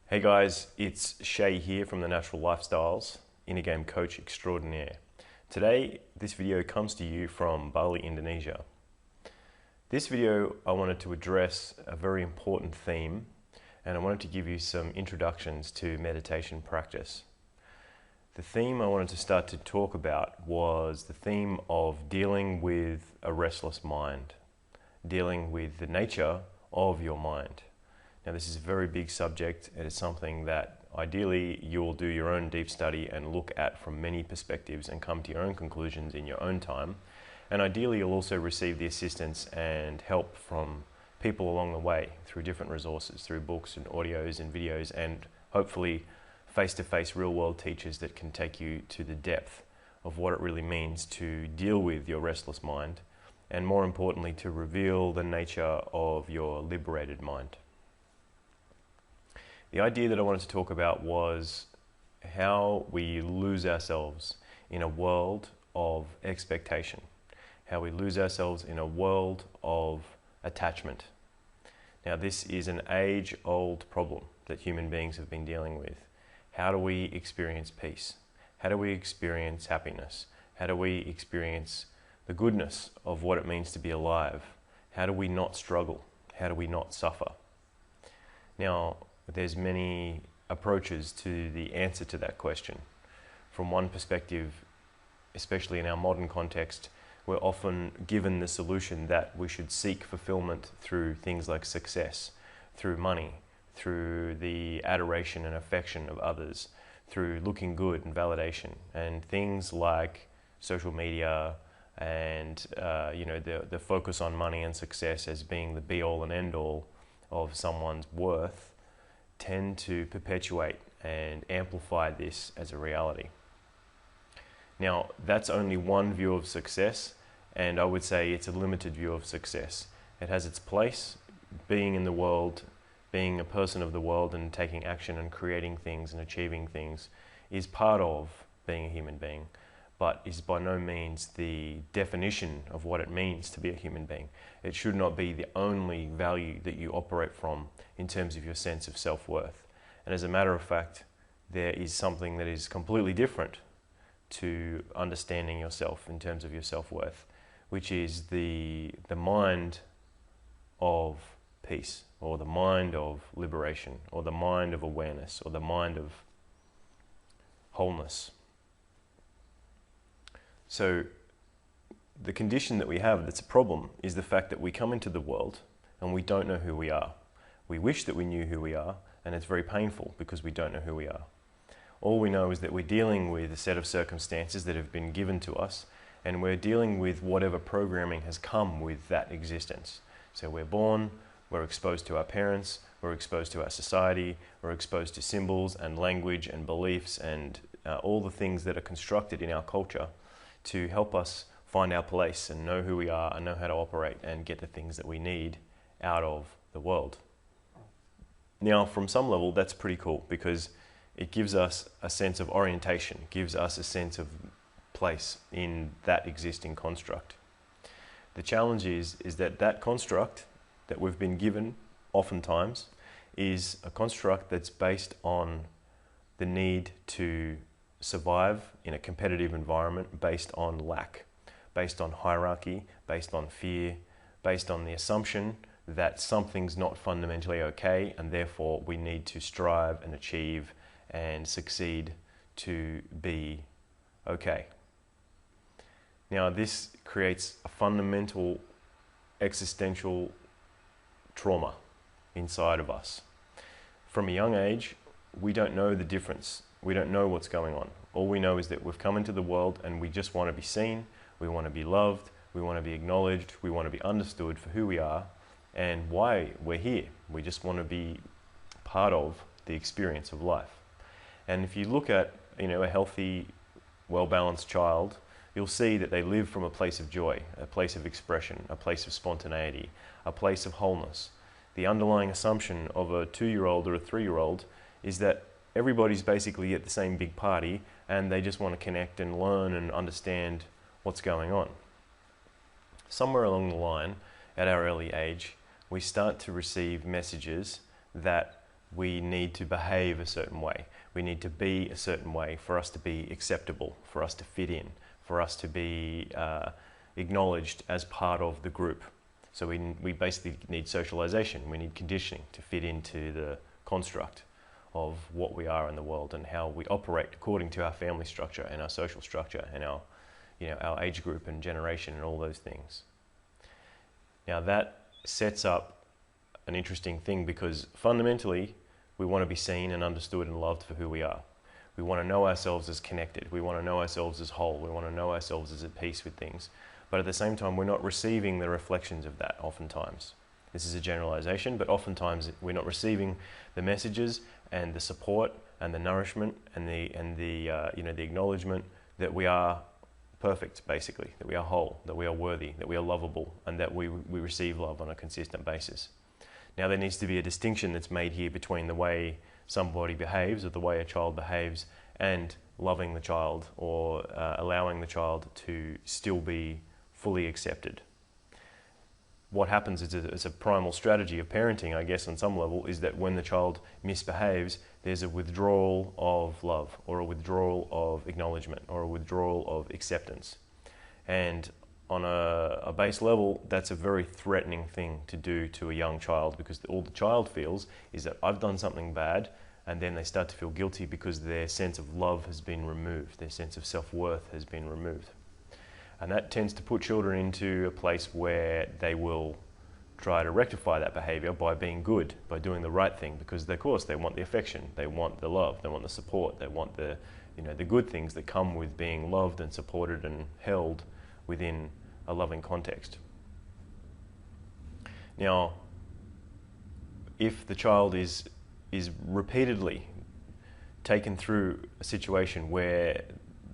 Hey guys, it's Shae here from The Natural Lifestyles, Inner Game Coach Extraordinaire. Today, this video comes to you from Bali, Indonesia. This video, I wanted to address a very important theme, and I wanted to give you some introductions to meditation practice. The theme I wanted to start to talk about was the theme of dealing with a restless mind, dealing with the nature of your mind. Now, this is a very big subject. It is something that ideally you'll do your own deep study and look at from many perspectives and come to your own conclusions in your own time. And ideally you'll also receive the assistance and help from people along the way through different resources, through books and audios and videos, and hopefully face-to-face real-world teachers that can take you to the depth of what it really means to deal with your restless mind, and more importantly to reveal the nature of your liberated mind. The idea that I wanted to talk about was how we lose ourselves in a world of expectation, how we lose ourselves in a world of attachment. Now, this is an age-old problem that human beings have been dealing with. How do we experience peace? How do we experience happiness? How do we experience the goodness of what it means to be alive? How do we not struggle? How do we not suffer? Now, there's many approaches to the answer to that question. From one perspective, especially in our modern context, we're often given the solution that we should seek fulfillment through things like success, through money, through the adoration and affection of others, through looking good and validation, and things like social media and the focus on money and success as being the be-all and end-all of someone's worth tend to perpetuate and amplify this as a reality. Now, that's only one view of success, and I would say it's a limited view of success. It has its place, being in the world, being a person of the world and taking action and creating things and achieving things is part of being a human being, but is by no means the definition of what it means to be a human being. It should not be the only value that you operate from in terms of your sense of self-worth. And as a matter of fact, there is something that is completely different to understanding yourself in terms of your self-worth, which is the mind of peace, or the mind of liberation, or the mind of awareness, or the mind of wholeness. So the condition that we have that's a problem is the fact that we come into the world and we don't know who we are. We wish that we knew who we are, and it's very painful because we don't know who we are. All we know is that we're dealing with a set of circumstances that have been given to us, and we're dealing with whatever programming has come with that existence. So we're born, we're exposed to our parents, we're exposed to our society, we're exposed to symbols and language and beliefs and all the things that are constructed in our culture to help us find our place and know who we are and know how to operate and get the things that we need out of the world. Now, from some level, that's pretty cool because it gives us a sense of orientation, gives us a sense of place in that existing construct. The challenge is that that construct that we've been given oftentimes is a construct that's based on the need to survive in a competitive environment based on lack, based on hierarchy, based on fear, based on the assumption that something's not fundamentally okay and therefore we need to strive and achieve and succeed to be okay. Now, this creates a fundamental existential trauma inside of us. From a young age, we don't know the difference. We don't know what's going on. All we know is that we've come into the world and we just want to be seen, we want to be loved, we want to be acknowledged, we want to be understood for who we are and why we're here. We just want to be part of the experience of life. And if you look at, a healthy, well-balanced child, you'll see that they live from a place of joy, a place of expression, a place of spontaneity, a place of wholeness. The underlying assumption of a 2-year-old or a 3-year-old is that everybody's basically at the same big party and they just want to connect and learn and understand what's going on. Somewhere along the line, at our early age, we start to receive messages that we need to behave a certain way. We need to be a certain way for us to be acceptable, for us to fit in, for us to be acknowledged as part of the group. So we basically need socialization. We need conditioning to fit into the construct of what we are in the world and how we operate according to our family structure and our social structure and our, our age group and generation and all those things. Now that sets up an interesting thing, because fundamentally we want to be seen and understood and loved for who we are. We want to know ourselves as connected. We want to know ourselves as whole. We want to know ourselves as at peace with things. But at the same time, we're not receiving the reflections of that oftentimes. This is a generalization, but oftentimes we're not receiving the messages and the support and the nourishment and the acknowledgement that we are perfect, basically, that we are whole, that we are worthy, that we are lovable, and that we receive love on a consistent basis. Now there needs to be a distinction that's made here between the way somebody behaves, or the way a child behaves, and loving the child, or allowing the child to still be fully accepted. What happens is a primal strategy of parenting, I guess, on some level, is that when the child misbehaves, there's a withdrawal of love, or a withdrawal of acknowledgement, or a withdrawal of acceptance. And on a base level, that's a very threatening thing to do to a young child, because all the child feels is that I've done something bad, and then they start to feel guilty because their sense of love has been removed, their sense of self-worth has been removed. And that tends to put children into a place where they will try to rectify that behavior by being good, by doing the right thing, because of course they want the affection, they want the love, they want the support, they want the good things that come with being loved and supported and held within a loving context. Now, if the child is repeatedly taken through a situation where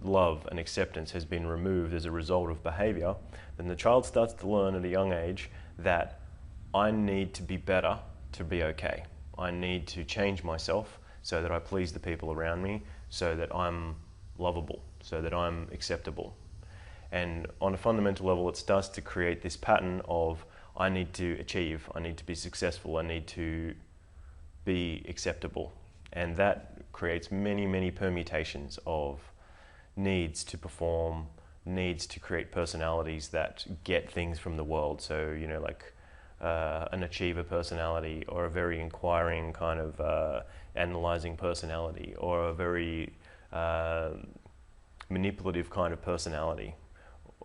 love and acceptance has been removed as a result of behavior, then the child starts to learn at a young age that I need to be better to be okay. I need to change myself so that I please the people around me, so that I'm lovable, so that I'm acceptable. And on a fundamental level, it starts to create this pattern of I need to achieve, I need to be successful, I need to be acceptable. And that creates many, many permutations of needs to perform, needs to create personalities that get things from the world. So, like an achiever personality, or a very inquiring kind of analyzing personality, or a very manipulative kind of personality,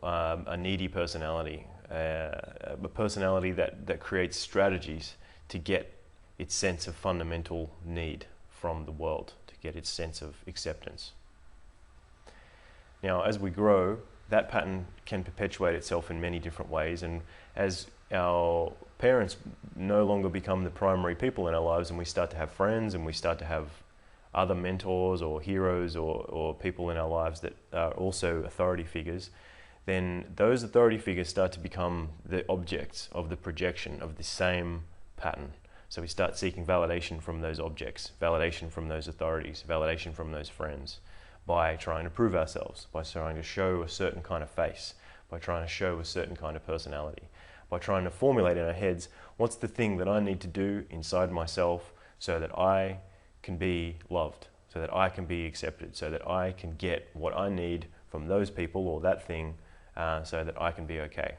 a needy personality, a personality that creates strategies to get its sense of fundamental need from the world, to get its sense of acceptance. Now, as we grow, that pattern can perpetuate itself in many different ways, and as our parents no longer become the primary people in our lives, and we start to have friends, and we start to have other mentors or heroes or people in our lives that are also authority figures, then those authority figures start to become the objects of the projection of the same pattern. So we start seeking validation from those objects, validation from those authorities, validation from those friends, by trying to prove ourselves, by trying to show a certain kind of face, by trying to show a certain kind of personality, by trying to formulate in our heads, what's the thing that I need to do inside myself so that I can be loved, so that I can be accepted, so that I can get what I need from those people or that thing, so that I can be okay.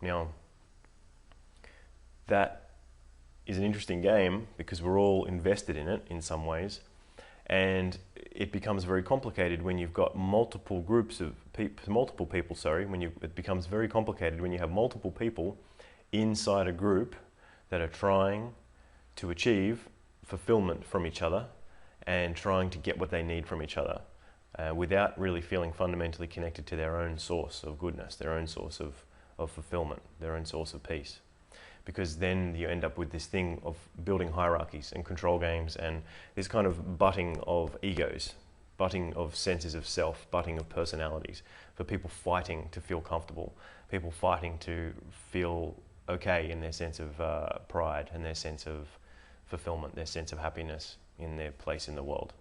Now, that is an interesting game because we're all invested in it in some ways, and it becomes very complicated when you've got multiple groups of people, it becomes very complicated when you have multiple people inside a group that are trying to achieve fulfillment from each other and trying to get what they need from each other without really feeling fundamentally connected to their own source of goodness, their own source of fulfillment, their own source of peace. Because then you end up with this thing of building hierarchies and control games and this kind of butting of egos, butting of senses of self, butting of personalities, for people fighting to feel comfortable, people fighting to feel okay in their sense of pride and their sense of fulfillment, their sense of happiness in their place in the world.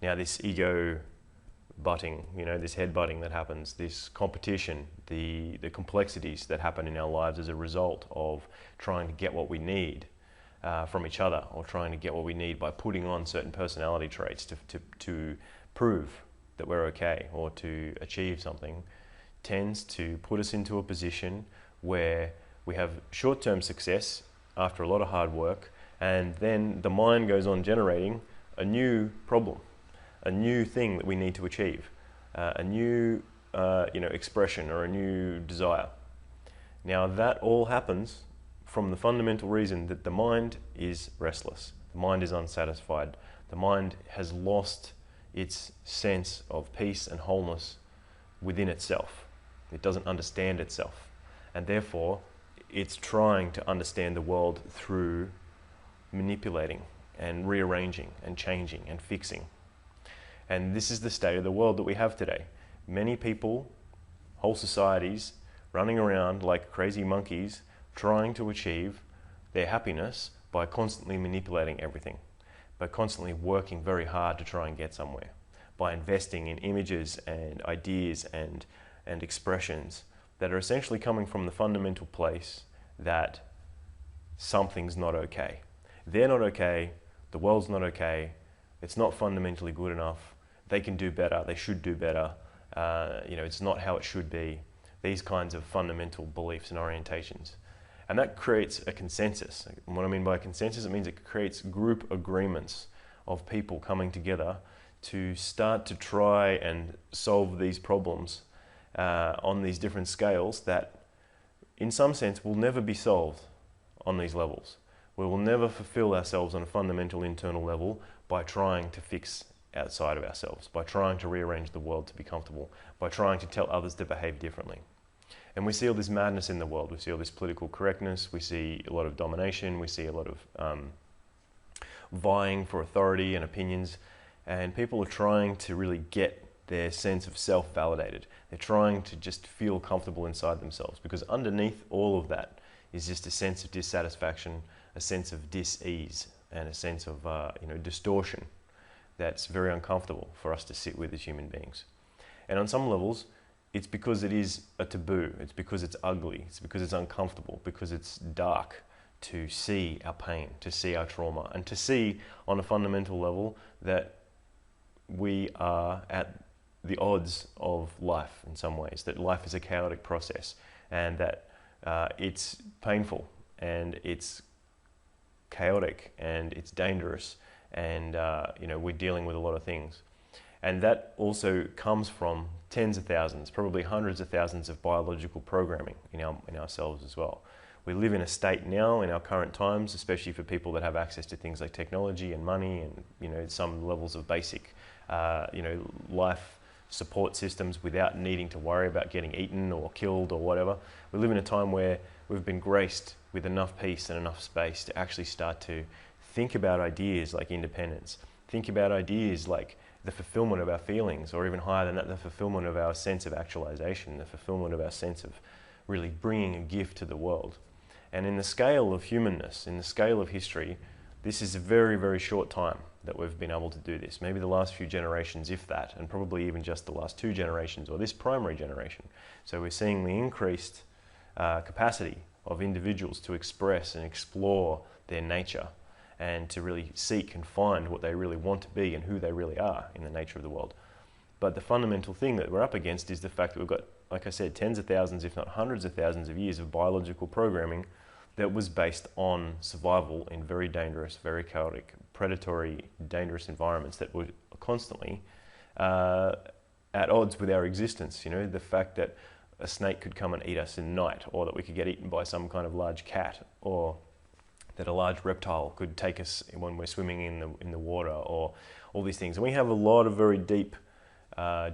Now this ego butting, this head butting that happens, this competition, the complexities that happen in our lives as a result of trying to get what we need, from each other, or trying to get what we need by putting on certain personality traits to prove that we're okay or to achieve something, tends to put us into a position where we have short-term success after a lot of hard work, and then the mind goes on generating a new problem, a new thing that we need to achieve, a new expression or a new desire. Now that all happens from the fundamental reason that the mind is restless, the mind is unsatisfied, the mind has lost its sense of peace and wholeness within itself. It doesn't understand itself, and therefore it's trying to understand the world through manipulating and rearranging and changing and fixing. And this is the state of the world that we have today. Many people, whole societies, running around like crazy monkeys, trying to achieve their happiness by constantly manipulating everything, by constantly working very hard to try and get somewhere, by investing in images and ideas and expressions that are essentially coming from the fundamental place that something's not okay. They're not okay, the world's not okay, it's not fundamentally good enough, they can do better, they should do better, it's not how it should be. These kinds of fundamental beliefs and orientations. And that creates a consensus. And what I mean by consensus, it means it creates group agreements of people coming together to start to try and solve these problems on these different scales that, in some sense, will never be solved on these levels. We will never fulfill ourselves on a fundamental internal level by trying to fix outside of ourselves, by trying to rearrange the world to be comfortable, by trying to tell others to behave differently. And we see all this madness in the world. We see all this political correctness, we see a lot of domination, we see a lot of vying for authority and opinions, and people are trying to really get their sense of self validated. They're trying to just feel comfortable inside themselves, because underneath all of that is just a sense of dissatisfaction, a sense of dis-ease, and a sense of distortion that's very uncomfortable for us to sit with as human beings. And on some levels, it's because it is a taboo, it's because it's ugly, it's because it's uncomfortable, because it's dark to see our pain, to see our trauma, and to see on a fundamental level that we are at the odds of life in some ways, that life is a chaotic process, and that it's painful, and it's chaotic, and it's dangerous, and we're dealing with a lot of things. And that also comes from tens of thousands, probably hundreds of thousands of biological programming in ourselves as well. We live in a state now in our current times, especially for people that have access to things like technology and money and some levels of basic life support systems without needing to worry about getting eaten or killed or whatever. We live in a time where we've been graced with enough peace and enough space to actually start to think about ideas like independence, think about ideas like the fulfillment of our feelings, or even higher than that, the fulfillment of our sense of actualization, the fulfillment of our sense of really bringing a gift to the world. And in the scale of humanness, in the scale of history, this is a very, very short time that we've been able to do this. Maybe the last few generations, if that, and probably even just the last 2 generations, or this primary generation. So we're seeing the increased capacity of individuals to express and explore their nature, and to really seek and find what they really want to be and who they really are in the nature of the world. But the fundamental thing that we're up against is the fact that we've got, like I said, tens of thousands, if not hundreds of thousands of years of biological programming that was based on survival in very dangerous, very chaotic, predatory, dangerous environments that were constantly at odds with our existence. The fact that a snake could come and eat us in the night, or that we could get eaten by some kind of large cat, or that a large reptile could take us when we're swimming in the water, or all these things. And we have a lot of very deep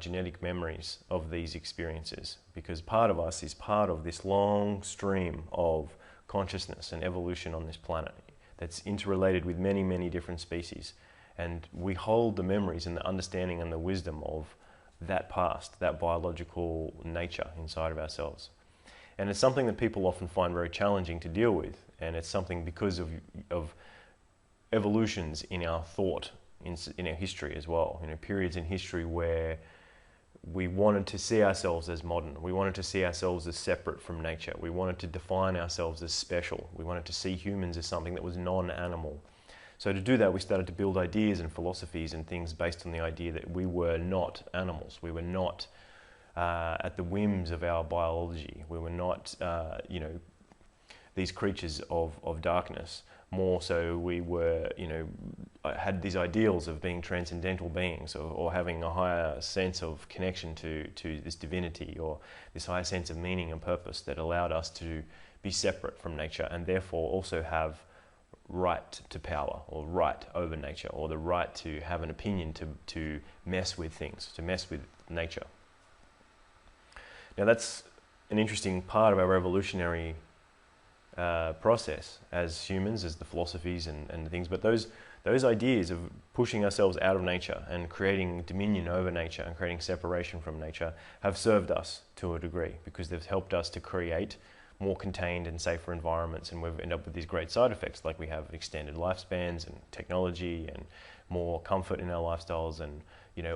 genetic memories of these experiences, because part of us is part of this long stream of consciousness and evolution on this planet that's interrelated with many, many different species. And we hold the memories and the understanding and the wisdom of that past, that biological nature inside of ourselves. And it's something that people often find very challenging to deal with. And it's something because of evolutions in our thought, in our history as well. Periods in history where we wanted to see ourselves as modern. We wanted to see ourselves as separate from nature. We wanted to define ourselves as special. We wanted to see humans as something that was non-animal. So to do that, we started to build ideas and philosophies and things based on the idea that we were not animals. We were not at the whims of our biology. We were not, these creatures of darkness. More so, we were, had these ideals of being transcendental beings, or having a higher sense of connection to this divinity, or this higher sense of meaning and purpose that allowed us to be separate from nature, and therefore also have right to power, or right over nature, or the right to have an opinion, to mess with things, to mess with nature. Now that's an interesting part of our evolutionary process as humans, as the philosophies and things, but those ideas of pushing ourselves out of nature and creating dominion over nature and creating separation from nature have served us to a degree, because they've helped us to create more contained and safer environments, and we've ended up with these great side effects, like we have extended lifespans and technology and more comfort in our lifestyles, and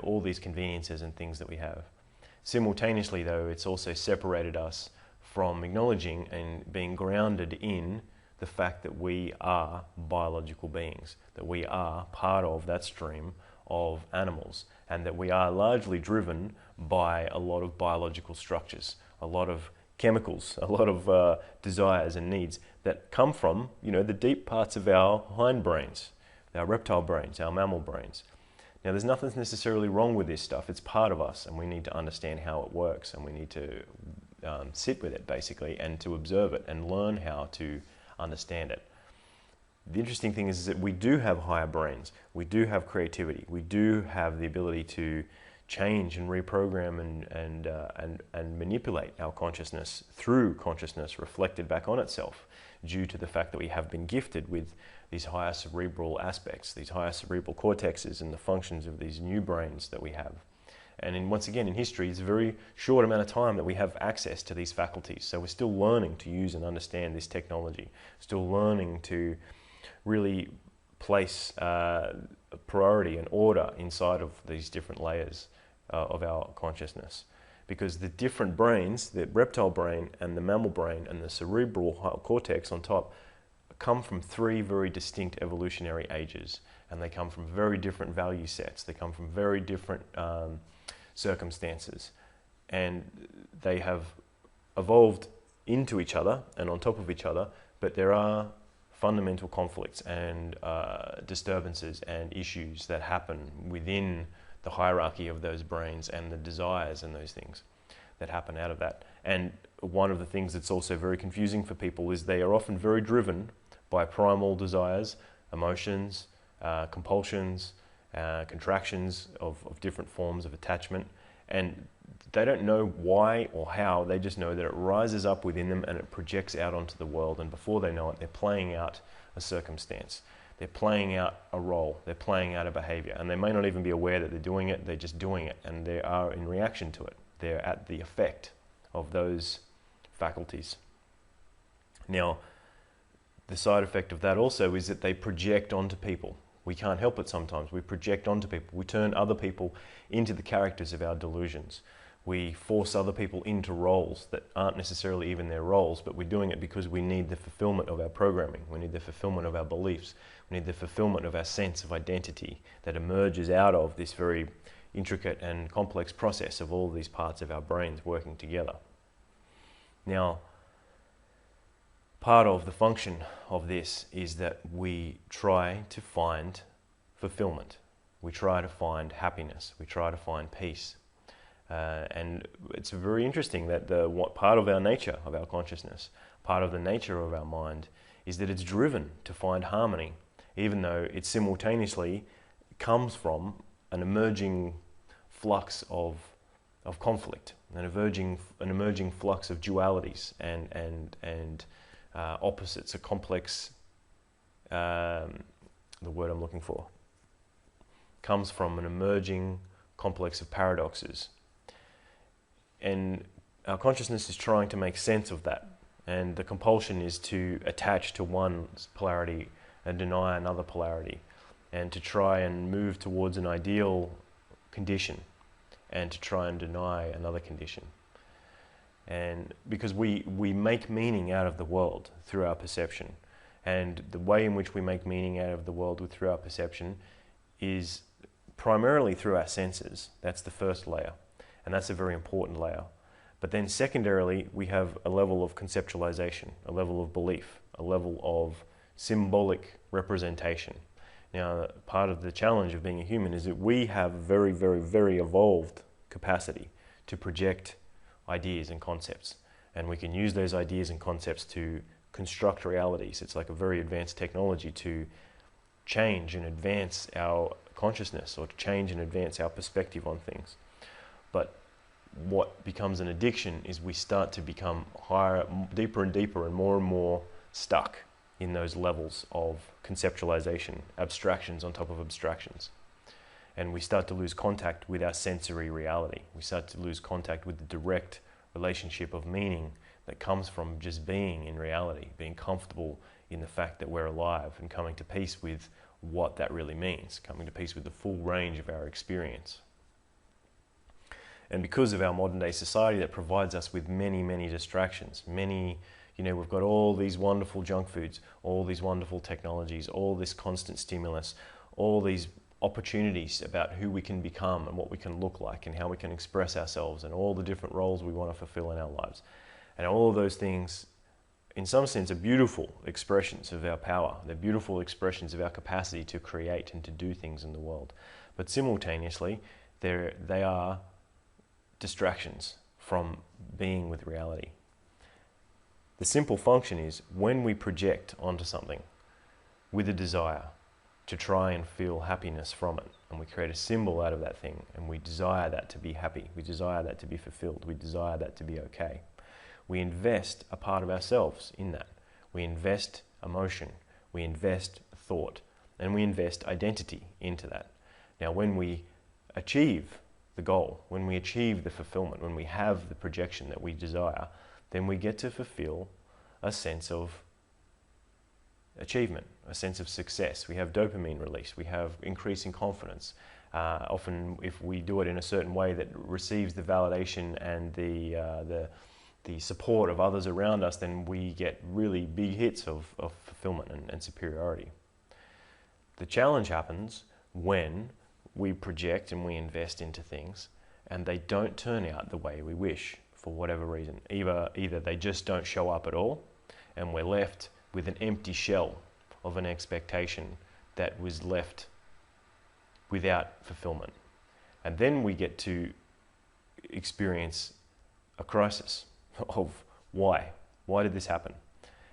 all these conveniences and things that we have. Simultaneously though, it's also separated us from acknowledging and being grounded in the fact that we are biological beings, that we are part of that stream of animals, and that we are largely driven by a lot of biological structures, a lot of chemicals, a lot of desires and needs that come from, the deep parts of our hindbrains, our reptile brains, our mammal brains. Now, there's nothing necessarily wrong with this stuff. It's part of us, and we need to understand how it works, and we need to sit with it, basically, and to observe it and learn how to understand it. The interesting thing is that we do have higher brains. We do have creativity. We do have the ability to change and reprogram and manipulate our consciousness through consciousness reflected back on itself, due to the fact that we have been gifted with these higher cerebral aspects, these higher cerebral cortexes, and the functions of these new brains that we have. And once again, in history, it's a very short amount of time that we have access to these faculties. So we're still learning to use and understand this technology, still learning to really place priority and order inside of these different layers of our consciousness. Because the different brains, the reptile brain and the mammal brain and the cerebral cortex on top, come from three very distinct evolutionary ages, and they come from very different value sets. They come from very different circumstances, and they have evolved into each other and on top of each other, but there are fundamental conflicts and disturbances and issues that happen within the hierarchy of those brains, and the desires and those things that happen out of that. And one of the things that's also very confusing for people is they are often very driven by primal desires, emotions, compulsions, contractions of different forms of attachment, and they don't know why or how. They just know that it rises up within them and it projects out onto the world, and before they know it, they're playing out a circumstance. They're playing out a role, they're playing out a behavior, and they may not even be aware that they're doing it, they're just doing it, and they are in reaction to it. They're at the effect of those faculties. Now, the side effect of that also is that they project onto people. We can't help it sometimes. We project onto people. We turn other people into the characters of our delusions. We force other people into roles that aren't necessarily even their roles, but we're doing it because we need the fulfillment of our programming. We need the fulfillment of our beliefs. We need the fulfillment of our sense of identity that emerges out of this very intricate and complex process of all these parts of our brains working together. Now, part of the function of this is that we try to find fulfillment. We try to find happiness. We try to find peace. And it's very interesting that what part of our nature, of our consciousness, part of the nature of our mind, is that it's driven to find harmony, even though it simultaneously comes from an emerging flux of conflict, an emerging flux of dualities and opposites, a complex, the word I'm looking for, comes from an emerging complex of paradoxes. And our consciousness is trying to make sense of that. And the compulsion is to attach to one polarity and deny another polarity, and to try and move towards an ideal condition. and to try and deny another condition. And because we make meaning out of the world through our perception. And the way in which we make meaning out of the world through our perception is primarily through our senses. That's the first layer. And that's a very important layer. But then secondarily, we have a level of conceptualization, a level of belief, a level of symbolic representation. Now, part of the challenge of being a human is that we have very, very, very evolved capacity to project ideas and concepts. And we can use those ideas and concepts to construct realities. It's like a very advanced technology to change and advance our consciousness, or to change and advance our perspective on things. But what becomes an addiction is we start to become higher, deeper and deeper, and more stuck in those levels of conceptualization, abstractions on top of abstractions. And we start to lose contact with our sensory reality. We start to lose contact with the direct relationship of meaning that comes from just being in reality, being comfortable in the fact that we're alive, and coming to peace with what that really means, coming to peace with the full range of our experience. And because of our modern day society that provides us with many, many distractions, we've got all these wonderful junk foods, all these wonderful technologies, all this constant stimulus, all these opportunities about who we can become and what we can look like and how we can express ourselves and all the different roles we want to fulfill in our lives. And all of those things, in some sense, are beautiful expressions of our power. They're beautiful expressions of our capacity to create and to do things in the world. But simultaneously, they are distractions from being with reality. The simple function is when we project onto something with a desire to try and feel happiness from it, and we create a symbol out of that thing, and we desire that to be happy, we desire that to be fulfilled, we desire that to be okay. We invest a part of ourselves in that. We invest emotion, we invest thought, and we invest identity into that. Now, when we achieve the goal, when we achieve the fulfillment, when we have the projection that we desire, then we get to fulfill a sense of achievement, a sense of success. We have dopamine release, we have increasing confidence. Often if we do it in a certain way that receives the validation and the support of others around us, then we get really big hits of fulfillment and superiority. The challenge happens when we project and we invest into things and they don't turn out the way we wish for whatever reason. Either they just don't show up at all and we're left with an empty shell of an expectation that was left without fulfillment. And then we get to experience a crisis of why? Why did this happen?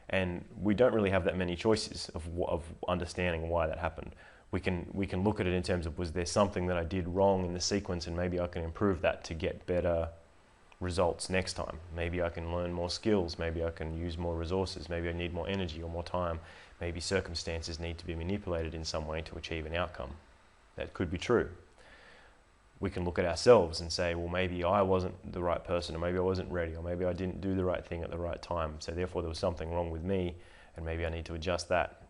And we don't really have that many choices of understanding why that happened. We can look at it in terms of, was there something that I did wrong in the sequence, and maybe I can improve that to get better results next time. Maybe I can learn more skills, maybe I can use more resources, maybe I need more energy or more time, maybe circumstances need to be manipulated in some way to achieve an outcome. That could be true. We can look at ourselves and say, well, maybe I wasn't the right person, or maybe I wasn't ready, or maybe I didn't do the right thing at the right time, so therefore there was something wrong with me and maybe I need to adjust that.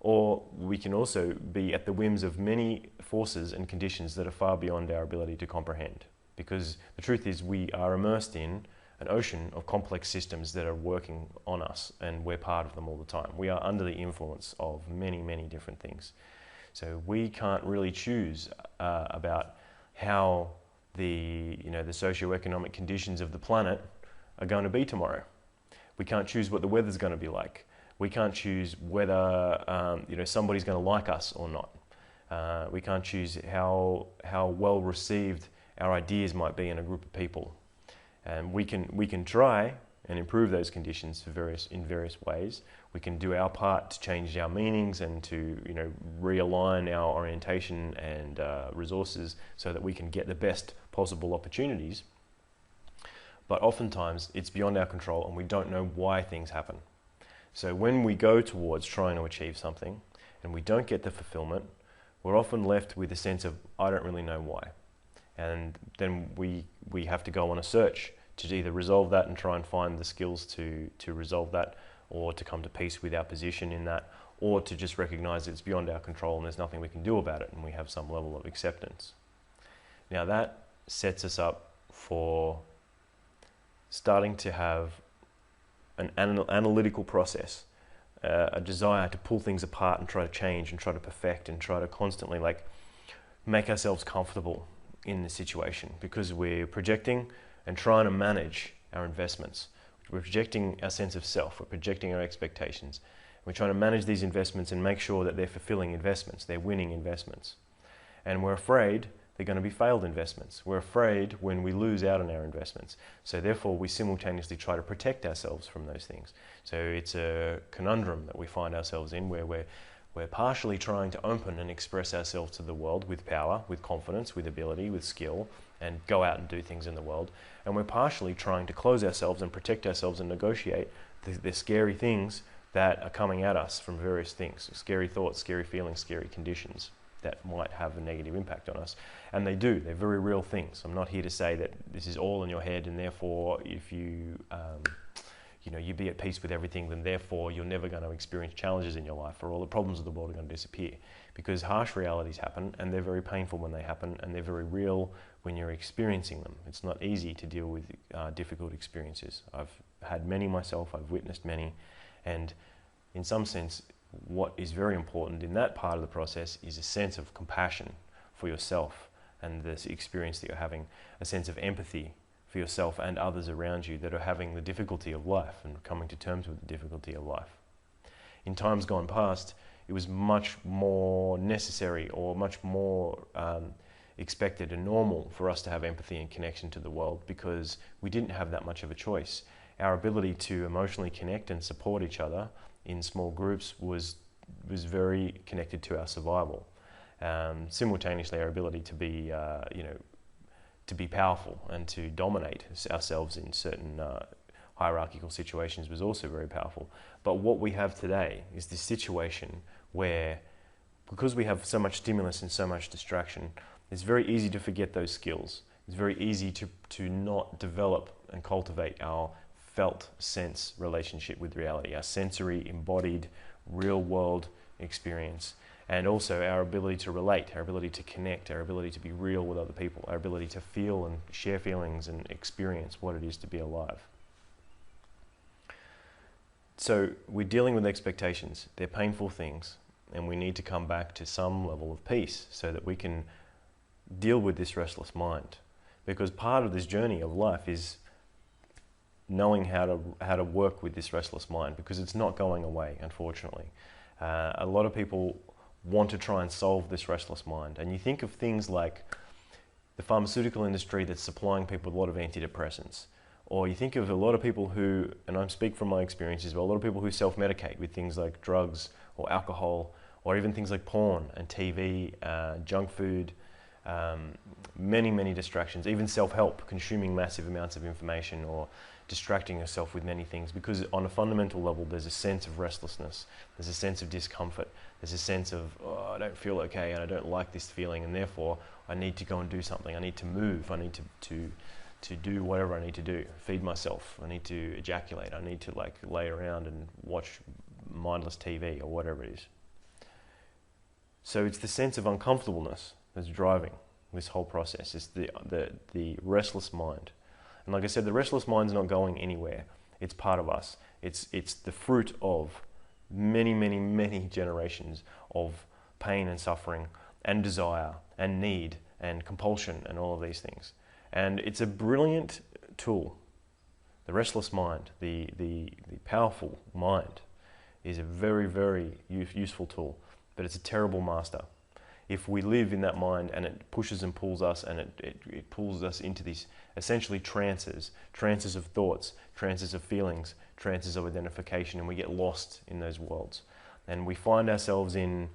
Or we can also be at the whims of many forces and conditions that are far beyond our ability to comprehend. Because the truth is, we are immersed in an ocean of complex systems that are working on us, and we're part of them all the time. We are under the influence of many, many different things. So we can't really choose about how the socioeconomic conditions of the planet are going to be tomorrow. We can't choose what the weather's going to be like. We can't choose whether somebody's going to like us or not. We can't choose how well received our ideas might be in a group of people. And we can try and improve those conditions in various ways. We can do our part to change our meanings and to realign our orientation and resources so that we can get the best possible opportunities. But oftentimes it's beyond our control and we don't know why things happen. So when we go towards trying to achieve something and we don't get the fulfillment, we're often left with a sense of, I don't really know why. And then we have to go on a search to either resolve that and try and find the skills to resolve that, or to come to peace with our position in that, or to just recognize that it's beyond our control and there's nothing we can do about it, and we have some level of acceptance. Now that sets us up for starting to have an analytical process, a desire to pull things apart and try to change and try to perfect and try to constantly make ourselves comfortable in the situation, because we're projecting and trying to manage our investments. We're projecting our sense of self, we're projecting our expectations. We're trying to manage these investments and make sure that they're fulfilling investments, they're winning investments. And we're afraid they're going to be failed investments. We're afraid when we lose out on our investments. So therefore we simultaneously try to protect ourselves from those things. So it's a conundrum that we find ourselves in, where we're partially trying to open and express ourselves to the world with power, with confidence, with ability, with skill, and go out and do things in the world. And we're partially trying to close ourselves and protect ourselves and negotiate the scary things that are coming at us from various things, scary thoughts, scary feelings, scary conditions that might have a negative impact on us. And they do, they're very real things. I'm not here to say that this is all in your head, and therefore if you you be at peace with everything, then therefore you're never going to experience challenges in your life, or all the problems of the world are going to disappear. Because harsh realities happen, and they're very painful when they happen, and they're very real when you're experiencing them. It's not easy to deal with difficult experiences. I've had many myself, I've witnessed many, and in some sense, what is very important in that part of the process is a sense of compassion for yourself and this experience that you're having, a sense of empathy for yourself and others around you that are having the difficulty of life and coming to terms with the difficulty of life. In times gone past, it was much more necessary or much more expected and normal for us to have empathy and connection to the world, because we didn't have that much of a choice. Our ability to emotionally connect and support each other in small groups was very connected to our survival. Simultaneously, our ability to be, to be powerful and to dominate ourselves in certain hierarchical situations was also very powerful. But what we have today is this situation where, because we have so much stimulus and so much distraction, it's very easy to forget those skills. It's very easy to not develop and cultivate our felt sense relationship with reality, our sensory, embodied, real world experience, and also our ability to relate, our ability to connect, our ability to be real with other people, our ability to feel and share feelings and experience what it is to be alive. So we're dealing with expectations. They're painful things, and we need to come back to some level of peace so that we can deal with this restless mind. Because part of this journey of life is knowing how to work with this restless mind, because it's not going away, unfortunately. A lot of people want to try and solve this restless mind. And you think of things like the pharmaceutical industry that's supplying people with a lot of antidepressants. Or you think of a lot of people who, and I speak from my experiences, but a lot of people who self-medicate with things like drugs or alcohol, or even things like porn and TV, junk food, many distractions, even self-help, consuming massive amounts of information or distracting yourself with many things, because on a fundamental level there's a sense of restlessness, there's a sense of discomfort, there's a sense of, oh, I don't feel okay and I don't like this feeling, and therefore I need to go and do something, I need to move, I need to do whatever I need to do, feed myself, I need to ejaculate, I need to lay around and watch mindless TV or whatever it is. So it's the sense of uncomfortableness that's driving this whole process. It's the restless mind. And like I said, the restless mind's not going anywhere. It's part of us. It's the fruit of many generations of pain and suffering and desire and need and compulsion and all of these things. And it's a brilliant tool. The restless mind, the powerful mind, is a very useful tool, but it's a terrible master. If we live in that mind and it pushes and pulls us, and it pulls us into these essentially trances of thoughts, trances of feelings, trances of identification, and we get lost in those worlds. And we find ourselves in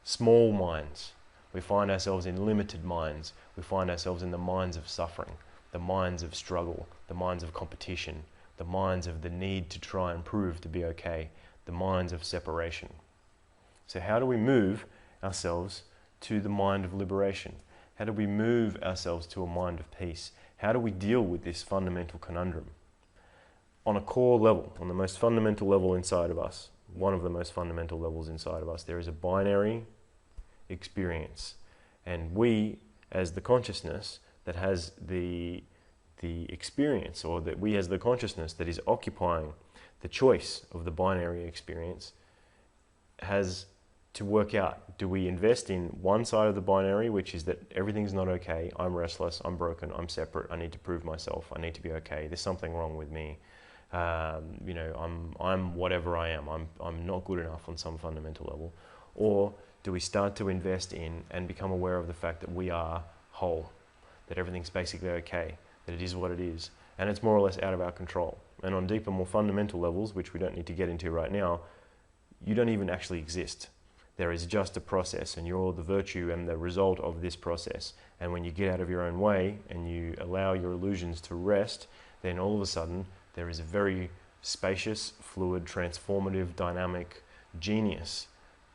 small minds, we find ourselves in limited minds, we find ourselves in the minds of suffering, the minds of struggle, the minds of competition, the minds of the need to try and prove to be okay, the minds of separation. So how do we move ourselves to the mind of liberation? How do we move ourselves to a mind of peace? How do we deal with this fundamental conundrum? On a core level, on the most fundamental level inside of us, one of the most fundamental levels inside of us, there is a binary experience. And we, as the consciousness that has the experience, or that we as the consciousness that is occupying the choice of the binary experience, has to work out, do we invest in one side of the binary, which is that everything's not okay, I'm restless, I'm broken, I'm separate, I need to prove myself, I need to be okay, there's something wrong with me, I'm whatever I am, I'm not good enough on some fundamental level? Or do we start to invest in and become aware of the fact that we are whole, that everything's basically okay, that it is what it is, and it's more or less out of our control? And on deeper, more fundamental levels, which we don't need to get into right now, you don't even actually exist. There is just a process, and you're the virtue and the result of this process. And when you get out of your own way and you allow your illusions to rest, then all of a sudden there is a very spacious, fluid, transformative, dynamic, genius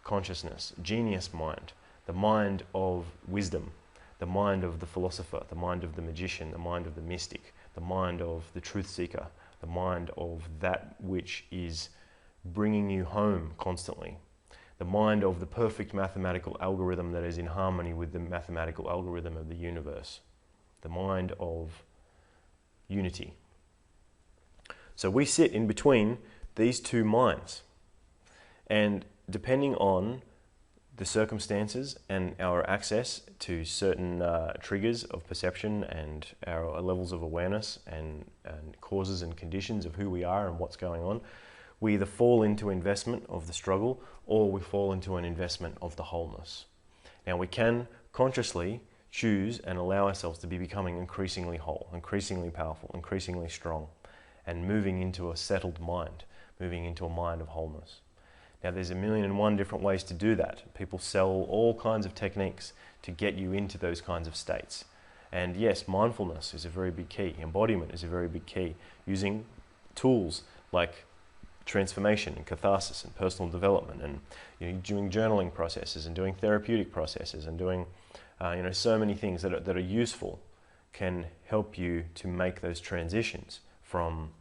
consciousness, genius mind, the mind of wisdom, the mind of the philosopher, the mind of the magician, the mind of the mystic, the mind of the truth seeker, the mind of that which is bringing you home constantly, the mind of the perfect mathematical algorithm that is in harmony with the mathematical algorithm of the universe, the mind of unity. So we sit in between these two minds, and depending on the circumstances and our access to certain triggers of perception and our levels of awareness and causes and conditions of who we are and what's going on, we either fall into investment of the struggle or we fall into an investment of the wholeness. Now we can consciously choose and allow ourselves to be becoming increasingly whole, increasingly powerful, increasingly strong, and moving into a settled mind, moving into a mind of wholeness. Now there's 1,000,001 different ways to do that. People sell all kinds of techniques to get you into those kinds of states. And yes, mindfulness is a very big key. Embodiment is a very big key. Using tools like transformation and catharsis and personal development, and doing journaling processes and doing therapeutic processes and doing so many things that are useful can help you to make those transitions from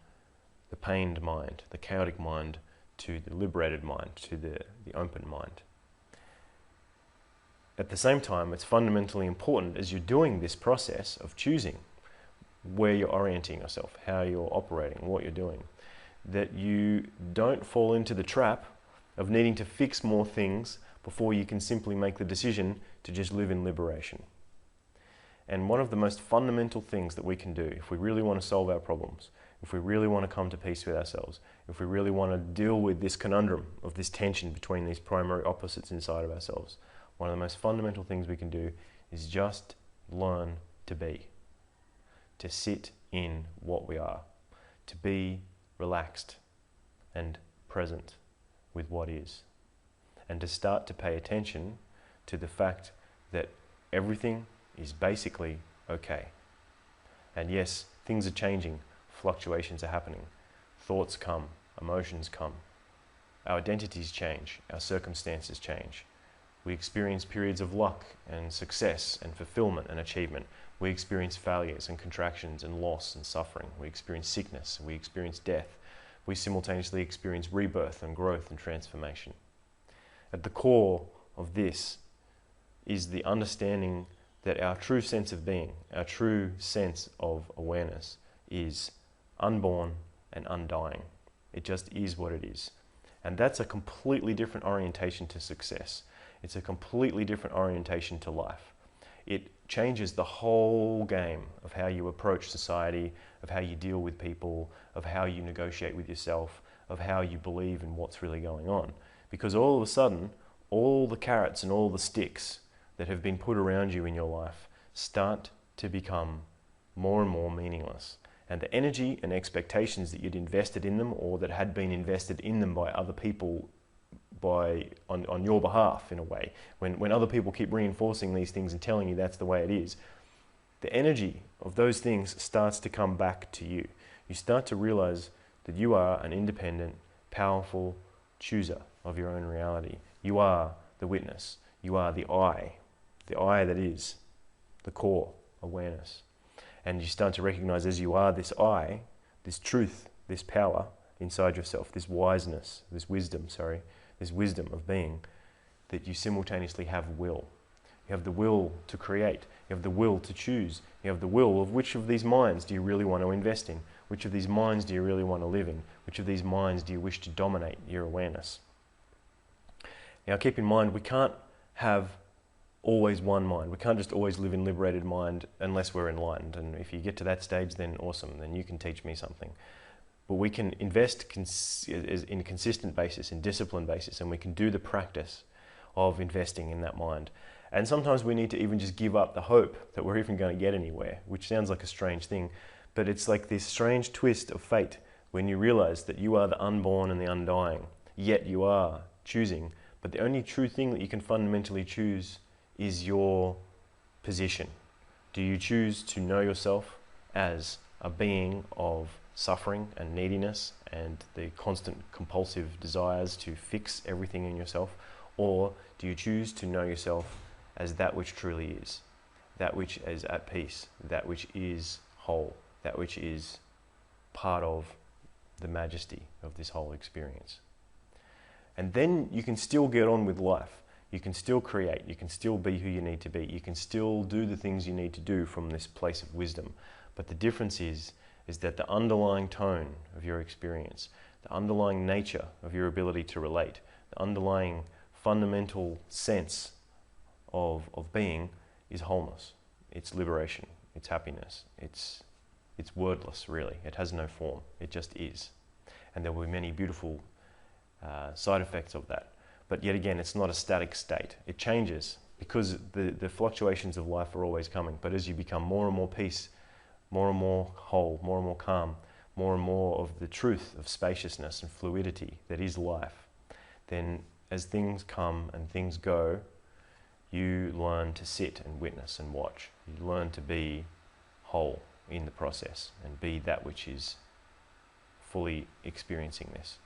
the pained mind, the chaotic mind, to the liberated mind, to the open mind. At the same time, it's fundamentally important as you're doing this process of choosing where you're orienting yourself, how you're operating, what you're doing, that you don't fall into the trap of needing to fix more things before you can simply make the decision to just live in liberation. And one of the most fundamental things that we can do if we really want to solve our problems, if we really want to come to peace with ourselves, if we really want to deal with this conundrum of this tension between these primary opposites inside of ourselves, one of the most fundamental things we can do is just learn to be, to sit in what we are, to be relaxed and present with what is, and to start to pay attention to the fact that everything is basically okay. And yes, things are changing, fluctuations are happening, thoughts come, emotions come, our identities change, our circumstances change. We experience periods of luck and success and fulfillment and achievement. We experience failures and contractions and loss and suffering. We experience sickness, we experience death. We simultaneously experience rebirth and growth and transformation. At the core of this is the understanding that our true sense of being, our true sense of awareness is unborn and undying. It just is what it is. And that's a completely different orientation to success. It's a completely different orientation to life. It changes the whole game of how you approach society, of how you deal with people, of how you negotiate with yourself, of how you believe in what's really going on. Because all of a sudden, all the carrots and all the sticks that have been put around you in your life start to become more and more meaningless. And the energy and expectations that you'd invested in them, or that had been invested in them by other people on your behalf, in a way, when other people keep reinforcing these things and telling you that's the way it is, the energy of those things starts to come back to you. You start to realize that you are an independent, powerful chooser of your own reality. You are the witness. You are the I that is the core awareness. And you start to recognize as you are this I, this truth, this power inside yourself, this wiseness, this wisdom of being, that you simultaneously have will. You have the will to create. You have the will to choose. You have the will of which of these minds do you really want to invest in? Which of these minds do you really want to live in? Which of these minds do you wish to dominate your awareness? Now keep in mind, we can't have always one mind. We can't just always live in liberated mind unless we're enlightened. And if you get to that stage, then awesome, then you can teach me something. But we can invest in a consistent basis, in disciplined basis, and we can do the practice of investing in that mind. And sometimes we need to even just give up the hope that we're even going to get anywhere, which sounds like a strange thing, but it's like this strange twist of fate when you realize that you are the unborn and the undying, yet you are choosing. But the only true thing that you can fundamentally choose is your position. Do you choose to know yourself as a being of suffering and neediness and the constant compulsive desires to fix everything in yourself? Or do you choose to know yourself as that which truly is, that which is at peace, that which is whole, that which is part of the majesty of this whole experience? And then you can still get on with life. You can still create. You can still be who you need to be. You can still do the things you need to do from this place of wisdom. But the difference is that the underlying tone of your experience, the underlying nature of your ability to relate, the underlying fundamental sense of being is wholeness. It's liberation. It's happiness. It's wordless, really. It has no form. It just is. And there will be many beautiful side effects of that. But yet again, it's not a static state. It changes because the fluctuations of life are always coming. But as you become more and more peace, more and more whole, more and more calm, more and more of the truth of spaciousness and fluidity that is life, then as things come and things go, you learn to sit and witness and watch. You learn to be whole in the process and be that which is fully experiencing this.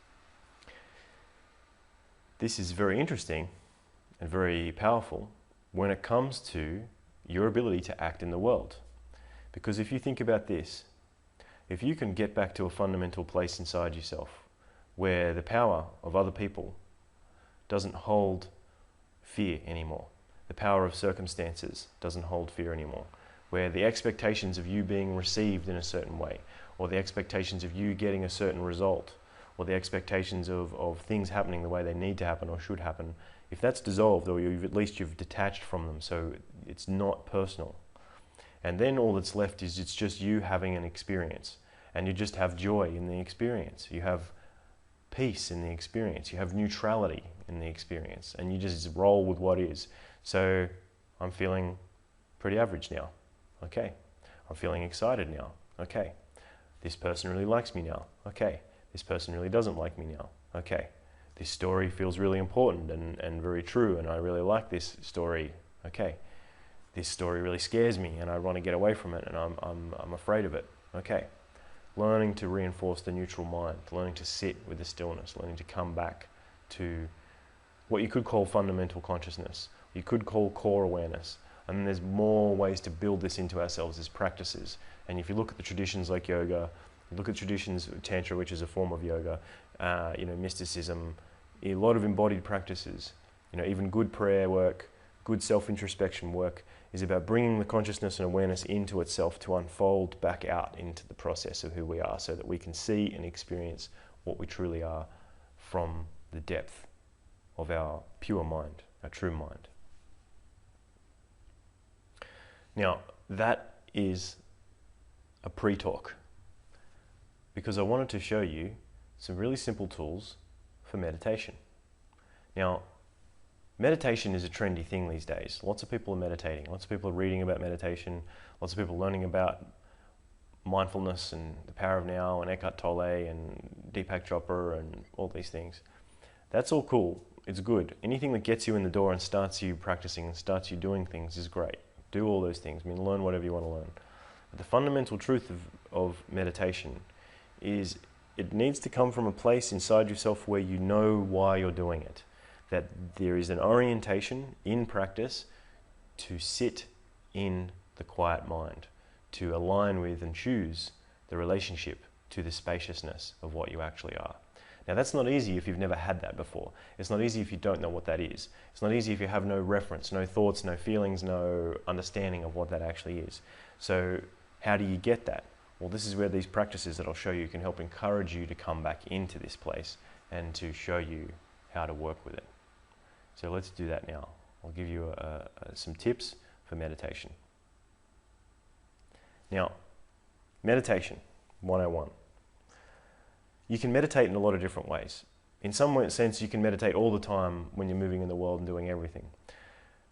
This is very interesting and very powerful when it comes to your ability to act in the world. Because if you think about this, if you can get back to a fundamental place inside yourself where the power of other people doesn't hold fear anymore, the power of circumstances doesn't hold fear anymore, where the expectations of you being received in a certain way, or the expectations of you getting a certain result, or the expectations of things happening the way they need to happen or should happen, if that's dissolved, or at least you've detached from them so it's not personal, and then all that's left is it's just you having an experience, and you just have joy in the experience, you have peace in the experience, you have neutrality in the experience, and you just roll with what is. So I'm feeling pretty average now. Okay. I'm feeling excited now. Okay. This person really likes me now. Okay. This person really doesn't like me now. Okay. This story feels really important and very true, and I really like this story. Okay. This story really scares me and I want to get away from it, and I'm afraid of it. Okay. Learning to reinforce the neutral mind, learning to sit with the stillness, learning to come back to what you could call fundamental consciousness, you could call core awareness. And there's more ways to build this into ourselves as practices. And if you look at the traditions like yoga, you look at traditions of Tantra, which is a form of yoga, mysticism, a lot of embodied practices, even good prayer work, good self-introspection work is about bringing the consciousness and awareness into itself to unfold back out into the process of who we are, so that we can see and experience what we truly are from the depth of our pure mind, our true mind. Now, that is a pre-talk, because I wanted to show you some really simple tools for meditation. Now, meditation is a trendy thing these days. Lots of people are meditating. Lots of people are reading about meditation. Lots of people are learning about mindfulness and the power of now and Eckhart Tolle and Deepak Chopra and all these things. That's all cool. It's good. Anything that gets you in the door and starts you practicing and starts you doing things is great. Do all those things. Learn whatever you want to learn. But the fundamental truth of meditation is it needs to come from a place inside yourself where you know why you're doing it. That there is an orientation in practice to sit in the quiet mind, to align with and choose the relationship to the spaciousness of what you actually are. Now that's not easy if you've never had that before. It's not easy if you don't know what that is. It's not easy if you have no reference, no thoughts, no feelings, no understanding of what that actually is. So how do you get that? Well, this is where these practices that I'll show you can help encourage you to come back into this place and to show you how to work with it. So let's do that now. I'll give you some tips for meditation. Now, meditation 101. You can meditate in a lot of different ways. In some sense, you can meditate all the time when you're moving in the world and doing everything.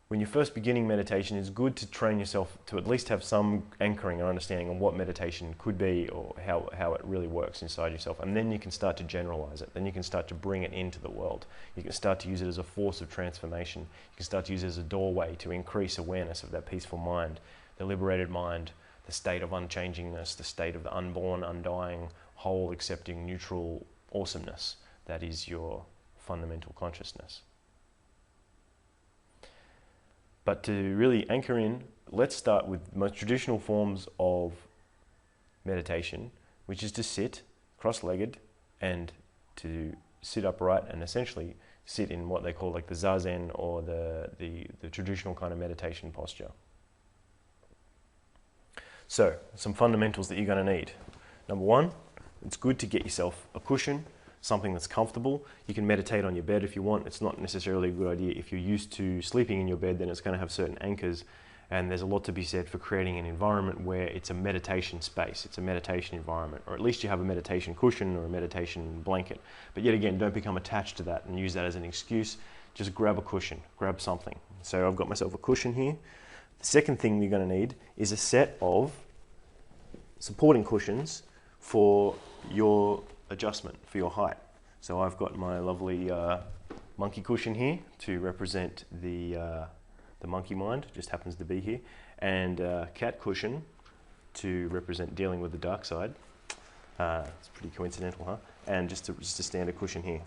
When you're first beginning meditation, it's good to train yourself to at least have some anchoring or understanding on what meditation could be or how it really works inside yourself. And then you can start to generalize it. Then you can start to bring it into the world. You can start to use it as a force of transformation. You can start to use it as a doorway to increase awareness of that peaceful mind, the liberated mind, the state of unchangingness, the state of the unborn, undying, whole, accepting, neutral awesomeness that is your fundamental consciousness. But to really anchor in, let's start with the most traditional forms of meditation, which is to sit cross-legged and to sit upright and essentially sit in what they call like the zazen or the traditional kind of meditation posture. So, some fundamentals that you're going to need. Number one, it's good to get yourself a cushion, something that's comfortable. You can meditate on your bed if you want. It's not necessarily a good idea. If you're used to sleeping in your bed, then it's going to have certain anchors, and there's a lot to be said for creating an environment where it's a meditation space, it's a meditation environment, or at least you have a meditation cushion or a meditation blanket. But yet again, don't become attached to that and use that as an excuse. Just grab a cushion, grab something. So I've got myself a cushion here. The second thing you're going to need is a set of supporting cushions for your adjustment, for your height. So I've got my lovely monkey cushion here to represent the monkey mind, just happens to be here, and cat cushion to represent dealing with the dark side. It's pretty coincidental, huh? And just a standard cushion here.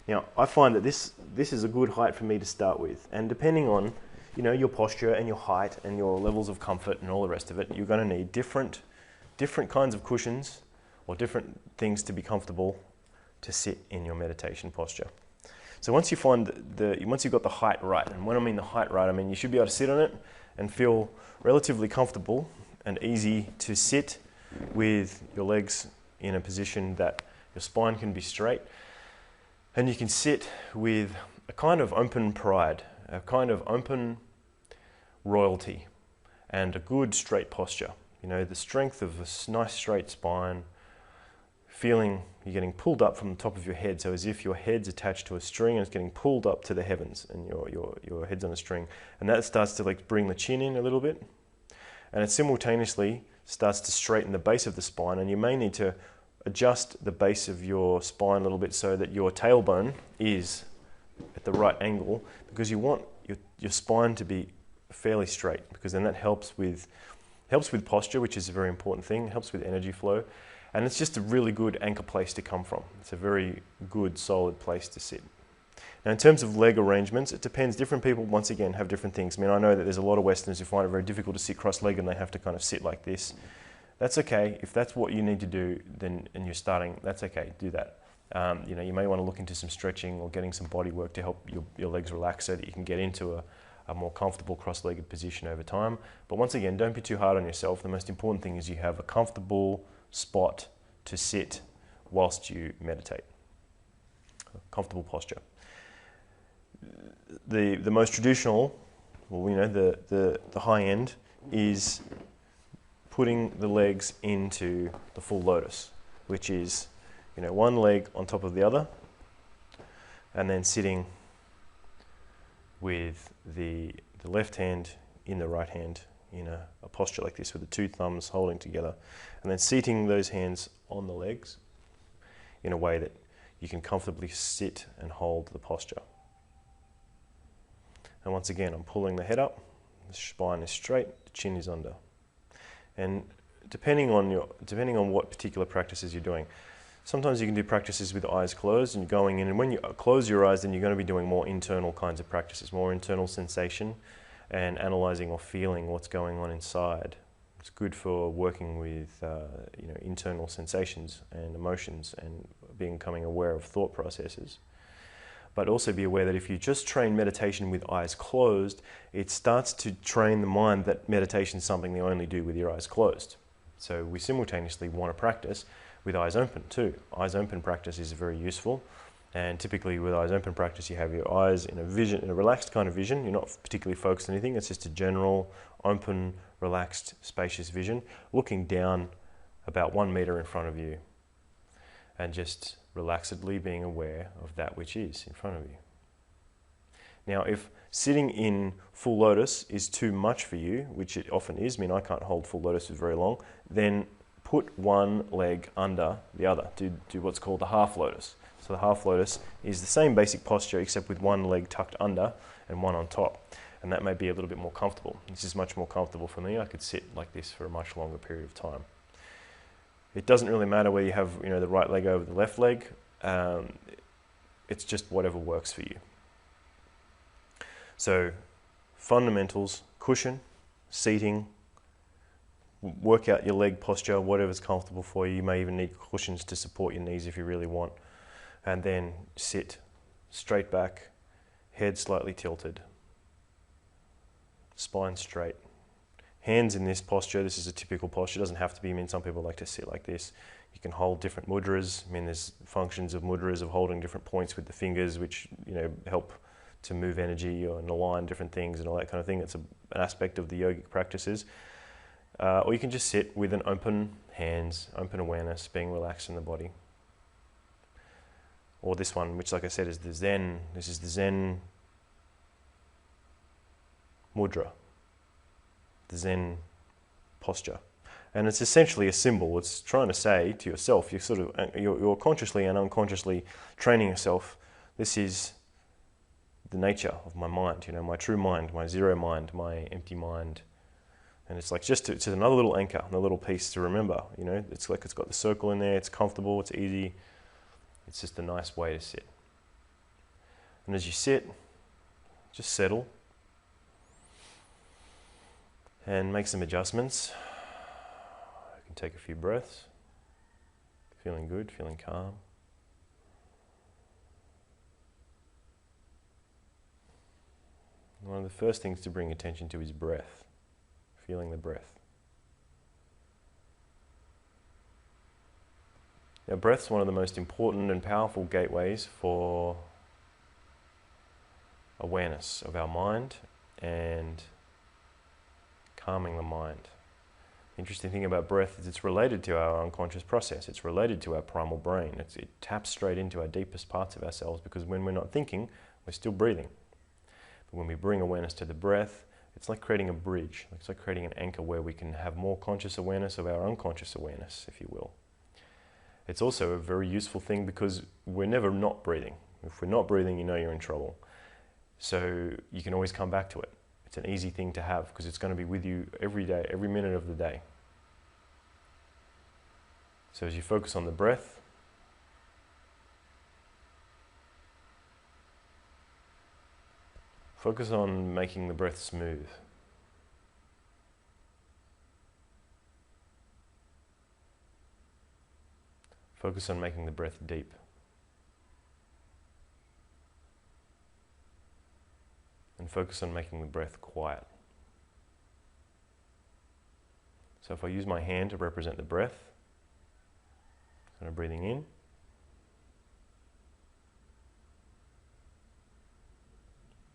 Now I find that this is a good height for me to start with, and depending on your posture and your height and your levels of comfort and all the rest of it, you're going to need different kinds of cushions or different things to be comfortable to sit in your meditation posture. So once you find once you've got the height right, and when I mean the height right, I mean you should be able to sit on it and feel relatively comfortable and easy to sit with your legs in a position that your spine can be straight, and you can sit with a kind of open pride, a kind of open royalty, and a good straight posture. The strength of a nice straight spine, feeling you're getting pulled up from the top of your head, so as if your head's attached to a string and it's getting pulled up to the heavens, and your head's on a string, and that starts to like bring the chin in a little bit, and it simultaneously starts to straighten the base of the spine, and you may need to adjust the base of your spine a little bit so that your tailbone is at the right angle, because you want your spine to be fairly straight, because then that helps with posture, which is a very important thing. It helps with energy flow. And it's just a really good anchor place to come from. It's a very good, solid place to sit. Now, in terms of leg arrangements, it depends. Different people, once again, have different things. I mean, I know that there's a lot of Westerners who find it very difficult to sit cross-legged and they have to kind of sit like this. That's okay. If that's what you need to do, then, and you're starting, that's okay. Do that. You may want to look into some stretching or getting some body work to help your legs relax so that you can get into a more comfortable cross-legged position over time. But once again, don't be too hard on yourself. The most important thing is you have a comfortable spot to sit whilst you meditate. A comfortable posture. The most traditional, the high end is putting the legs into the full lotus, which is one leg on top of the other, and then sitting with the left hand in the right hand in a posture like this with the two thumbs holding together, and then seating those hands on the legs in a way that you can comfortably sit and hold the posture. And once again, I'm pulling the head up, the spine is straight, the chin is under. And depending on what particular practices you're doing, sometimes you can do practices with eyes closed and going in, and when you close your eyes, then you're going to be doing more internal kinds of practices, more internal sensation and analyzing or feeling what's going on inside, It's good for working with internal sensations and emotions and becoming aware of thought processes. But also be aware that if you just train meditation with eyes closed, it starts to train the mind that meditation is something you only do with your eyes closed. So we simultaneously want to practice with eyes open too. Eyes open practice is very useful. And typically with eyes open practice, you have your eyes in a relaxed kind of vision. You're not particularly focused on anything. It's just a general, open, relaxed, spacious vision, looking down about 1 meter in front of you and just relaxedly being aware of that which is in front of you. Now, if sitting in full lotus is too much for you, which it often is, I can't hold full lotus for very long, then put one leg under the other. Do what's called the half lotus. So the half lotus is the same basic posture except with one leg tucked under and one on top. And that may be a little bit more comfortable. This is much more comfortable for me. I could sit like this for a much longer period of time. It doesn't really matter whether you have the right leg over the left leg. It's just whatever works for you. So fundamentals, cushion, seating, work out your leg posture, whatever's comfortable for you. You may even need cushions to support your knees if you really want. And then sit straight back, head slightly tilted, spine straight. Hands in this posture, this is a typical posture, it doesn't have to be, some people like to sit like this. You can hold different mudras. There's functions of mudras of holding different points with the fingers, which help to move energy and align different things and all that kind of thing. It's an aspect of the yogic practices. Or you can just sit with an open hands, open awareness, being relaxed in the body. Or this one, which like I said is the Zen. This is the Zen Mudra, the Zen posture. And it's essentially a symbol. It's trying to say to yourself, you're consciously and unconsciously training yourself. This is the nature of my mind, my true mind, my zero mind, my empty mind. And it's like just another little anchor, another little piece to remember. It's like it's got the circle in there, it's comfortable, it's easy. It's just a nice way to sit. And as you sit, just settle and make some adjustments. You can take a few breaths, feeling good, feeling calm. One of the first things to bring attention to is breath, feeling the breath. Now, breath's one of the most important and powerful gateways for awareness of our mind and calming the mind. The interesting thing about breath is it's related to our unconscious process. It's related to our primal brain. It taps straight into our deepest parts of ourselves because when we're not thinking, we're still breathing. But when we bring awareness to the breath, it's like creating a bridge. It's like creating an anchor where we can have more conscious awareness of our unconscious awareness, if you will. It's also a very useful thing because we're never not breathing. If we're not breathing, you're in trouble. So you can always come back to it. It's an easy thing to have because it's going to be with you every day, every minute of the day. So as you focus on the breath, focus on making the breath smooth. Focus on making the breath deep. And focus on making the breath quiet. So if I use my hand to represent the breath, kind of breathing in,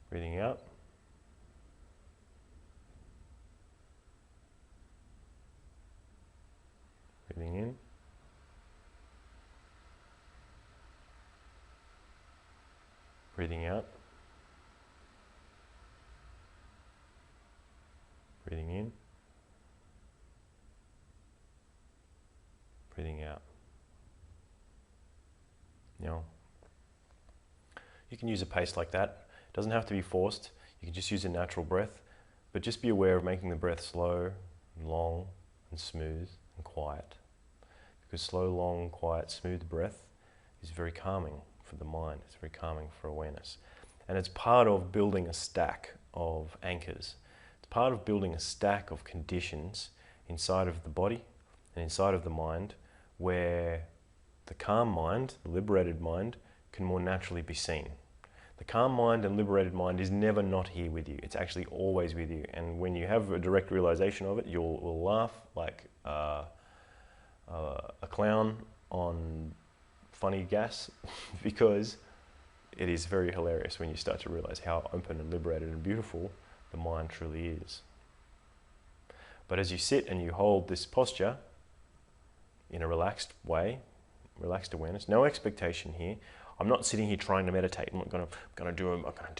breathing out, breathing in, breathing out, breathing in, breathing out. You can use a pace like that. It doesn't have to be forced. You can just use a natural breath, but just be aware of making the breath slow and long and smooth and quiet. Because slow, long, quiet, smooth breath is very calming for the mind. It's very calming for awareness. And it's part of building a stack of anchors. It's part of building a stack of conditions inside of the body and inside of the mind, where the calm mind, the liberated mind, can more naturally be seen. The calm mind and liberated mind is never not here with you. It's actually always with you. And when you have a direct realization of it, you'll laugh like a clown on funny gas because it is very hilarious when you start to realize how open and liberated and beautiful the mind truly is. But as you sit and you hold this posture in a relaxed way, relaxed awareness, no expectation here. I'm not sitting here trying to meditate. I'm not going to do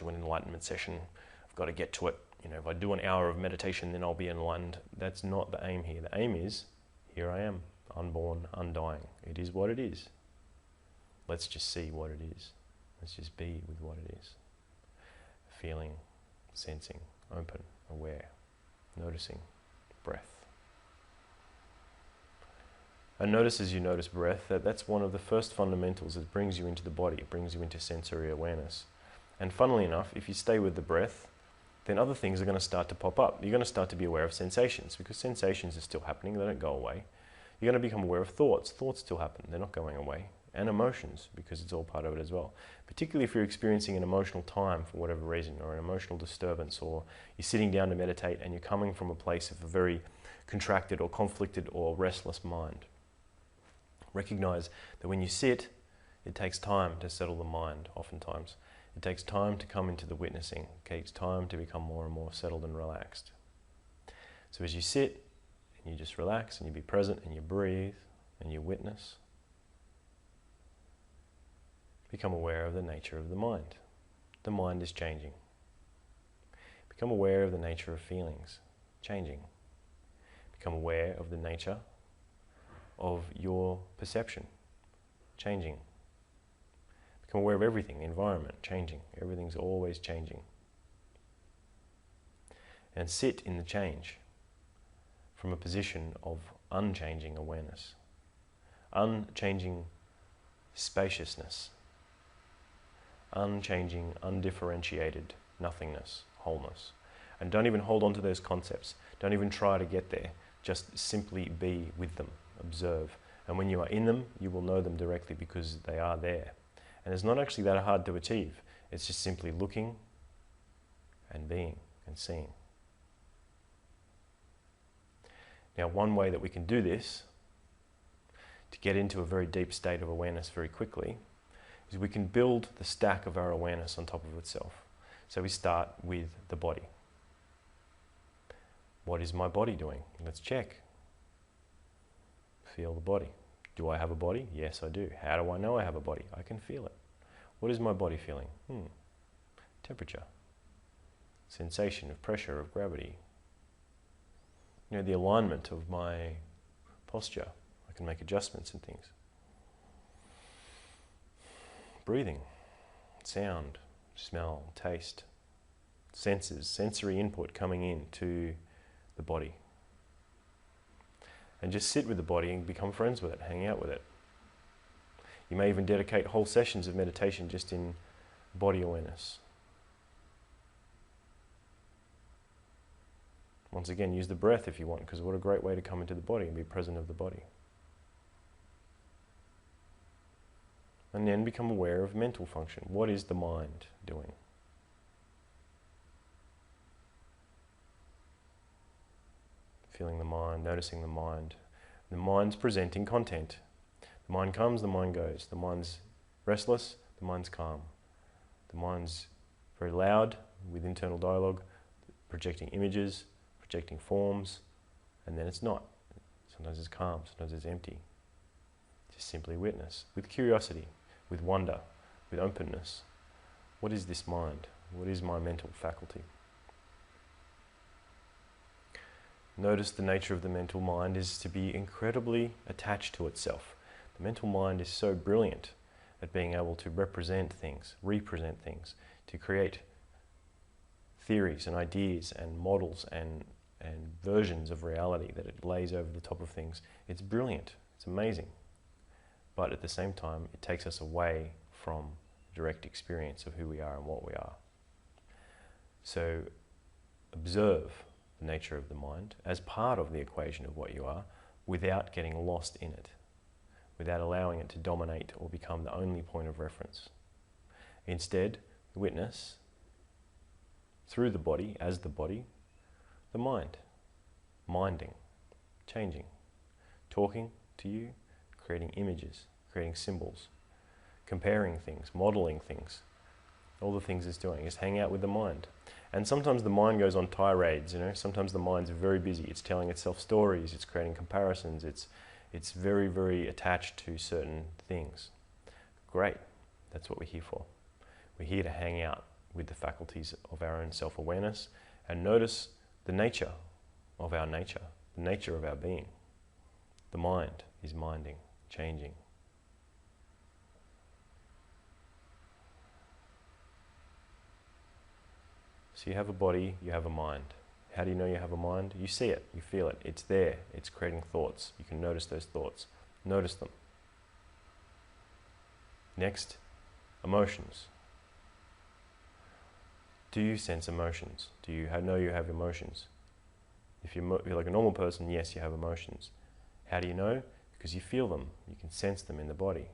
an enlightenment session. I've got to get to it. You know, if I do an hour of meditation, then I'll be enlightened. That's not the aim here. The aim is, here I am, unborn, undying. It is what it is. Let's just see what it is. Let's just be with what it is. Feeling, sensing, open, aware, noticing, breath. And notice as you notice breath that that's one of the first fundamentals that brings you into the body. It brings you into sensory awareness. And funnily enough, if you stay with the breath, then other things are going to start to pop up. You're going to start to be aware of sensations because sensations are still happening. They don't go away. You're going to become aware of thoughts. Thoughts still happen. They're not going away. And emotions, because it's all part of it as well. Particularly if you're experiencing an emotional time for whatever reason, or an emotional disturbance, or you're sitting down to meditate and you're coming from a place of a very contracted or conflicted or restless mind. Recognize that when you sit, it takes time to settle the mind, oftentimes. It takes time to come into the witnessing. It takes time to become more and more settled and relaxed. So as you sit, and you just relax, and you be present, and you breathe, and you witness, become aware of the nature of the mind. The mind is changing. Become aware of the nature of feelings, changing. Become aware of the nature of your perception, changing. Become aware of everything, the environment, changing. Everything's always changing. And sit in the change from a position of unchanging awareness, unchanging spaciousness, unchanging, undifferentiated nothingness, wholeness. And don't even hold on to those concepts. Don't even try to get there. Just simply be with them. Observe. And when you are in them, you will know them directly because they are there. And it's not actually that hard to achieve. It's just simply looking and being and seeing. Now, one way that we can do this, to get into a very deep state of awareness very quickly, is we can build the stack of our awareness on top of itself. So we start with the body. What is my body doing? Let's check. Feel the body. Do I have a body? Yes, I do. How do I know I have a body? I can feel it. What is my body feeling? Temperature. Sensation of pressure, of gravity. You know, the alignment of my posture. I can make adjustments and things. Breathing. Sound. Smell. Taste. Senses. Sensory input coming in to the body. And just sit with the body and become friends with it, hang out with it. You may even dedicate whole sessions of meditation just in body awareness. Once again, use the breath if you want, because what a great way to come into the body and be present of the body. And then become aware of mental function. What is the mind doing? Feeling the mind, noticing the mind. The mind's presenting content. The mind comes, the mind goes. The mind's restless, the mind's calm. The mind's very loud with internal dialogue, projecting images, projecting forms, and then it's not. Sometimes it's calm, sometimes it's empty. Just simply witness, with curiosity, with wonder, with openness. What is this mind? What is my mental faculty? Notice the nature of the mental mind is to be incredibly attached to itself. The mental mind is so brilliant at being able to represent things, represent things, to create theories and ideas and models and versions of reality that it lays over the top of things. It's brilliant, it's amazing. But at the same time, it takes us away from direct experience of who we are and what we are. So observe the nature of the mind, as part of the equation of what you are, without getting lost in it, without allowing it to dominate or become the only point of reference. Instead, witness, through the body, as the body, the mind, minding, changing, talking to you, creating images, creating symbols, comparing things, modeling things. All the things it's doing is hang out with the mind. And sometimes the mind goes on tirades, sometimes the mind's very busy. It's telling itself stories, it's creating comparisons, it's very, very attached to certain things. Great, that's what we're here for. We're here to hang out with the faculties of our own self-awareness and notice the nature of our nature, the nature of our being. The mind is minding, changing. So you have a body, you have a mind. How do you know you have a mind? You see it, you feel it, it's there, it's creating thoughts. You can notice those thoughts. Notice them. Next, emotions. Do you sense emotions? Do you know you have emotions? If you're like a normal person, yes, you have emotions. How do you know? Because you feel them. You can sense them in the body.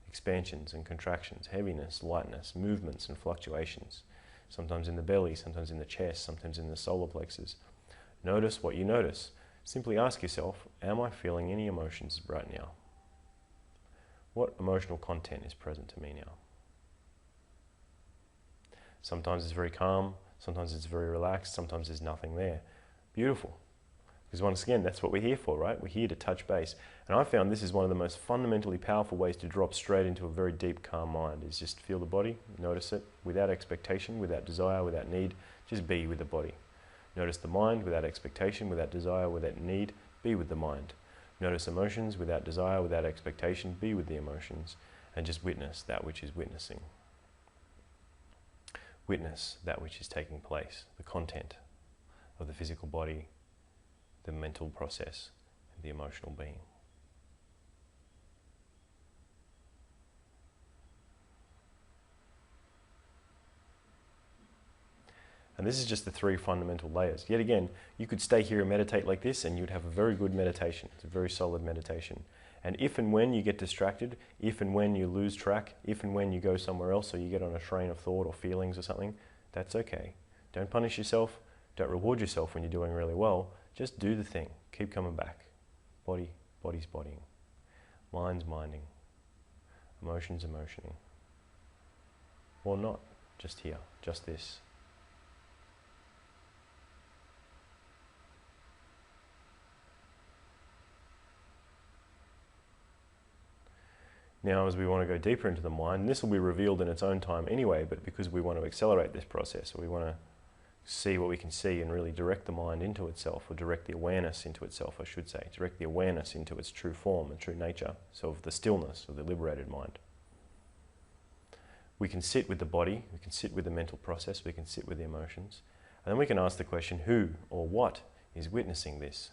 Expansions and contractions, heaviness, lightness, movements and fluctuations. Sometimes in the belly, sometimes in the chest, sometimes in the solar plexus. Notice what you notice. Simply ask yourself, am I feeling any emotions right now? What emotional content is present to me now? Sometimes it's very calm, sometimes it's very relaxed, sometimes there's nothing there. Beautiful. Because once again, that's what we're here for, right? We're here to touch base. And I found this is one of the most fundamentally powerful ways to drop straight into a very deep, calm mind, is just feel the body, notice it, without expectation, without desire, without need, just be with the body. Notice the mind without expectation, without desire, without need, be with the mind. Notice emotions without desire, without expectation, be with the emotions, and just witness that which is witnessing. Witness that which is taking place, the content of the physical body, the mental process, and the emotional being. And this is just the three fundamental layers. Yet again, you could stay here and meditate like this and you'd have a very good meditation. It's a very solid meditation. And if and when you get distracted, if and when you lose track, if and when you go somewhere else or you get on a train of thought or feelings or something, that's okay. Don't punish yourself. Don't reward yourself when you're doing really well. Just do the thing. Keep coming back. Body's bodying. Mind's minding. Emotions emotioning. Or not. Just here. Just this. Now, as we want to go deeper into the mind, and this will be revealed in its own time anyway, but because we want to accelerate this process, or we want to see what we can see and really direct the mind into itself, or direct the awareness into itself, I should say, direct the awareness into its true form and true nature, so of the stillness of the liberated mind. We can sit with the body, we can sit with the mental process, we can sit with the emotions, and then we can ask the question, who or what is witnessing this?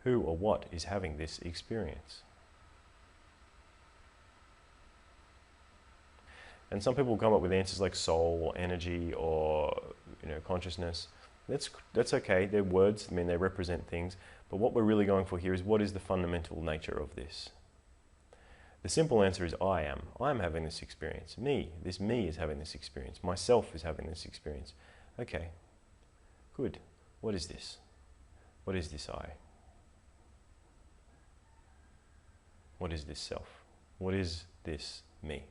Who or what is having this experience? And some people come up with answers like soul or energy or consciousness. That's okay, they're words, they represent things, but what we're really going for here is what is the fundamental nature of this? The simple answer is I am. I'm having this experience. This me is having this experience. Myself is having this experience. Okay, good. What is this? What is this I? What is this self? What is this me?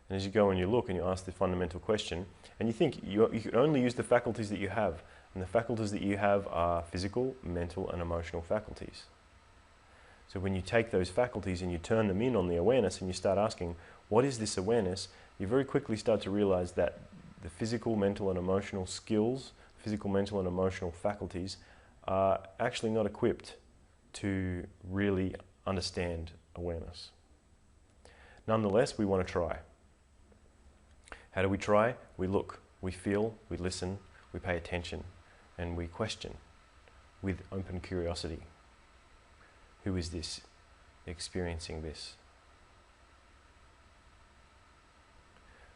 And as you go and you look and you ask the fundamental question, and you think you can only use the faculties that you have, and the faculties that you have are physical, mental, and emotional faculties. So when you take those faculties and you turn them in on the awareness and you start asking, what is this awareness? You very quickly start to realize that the physical, mental, and emotional skills, physical, mental, and emotional faculties are actually not equipped to really understand awareness. Nonetheless, we want to try. How do we try? We look, we feel, we listen, we pay attention, and we question. with open curiosity. Who is this experiencing this?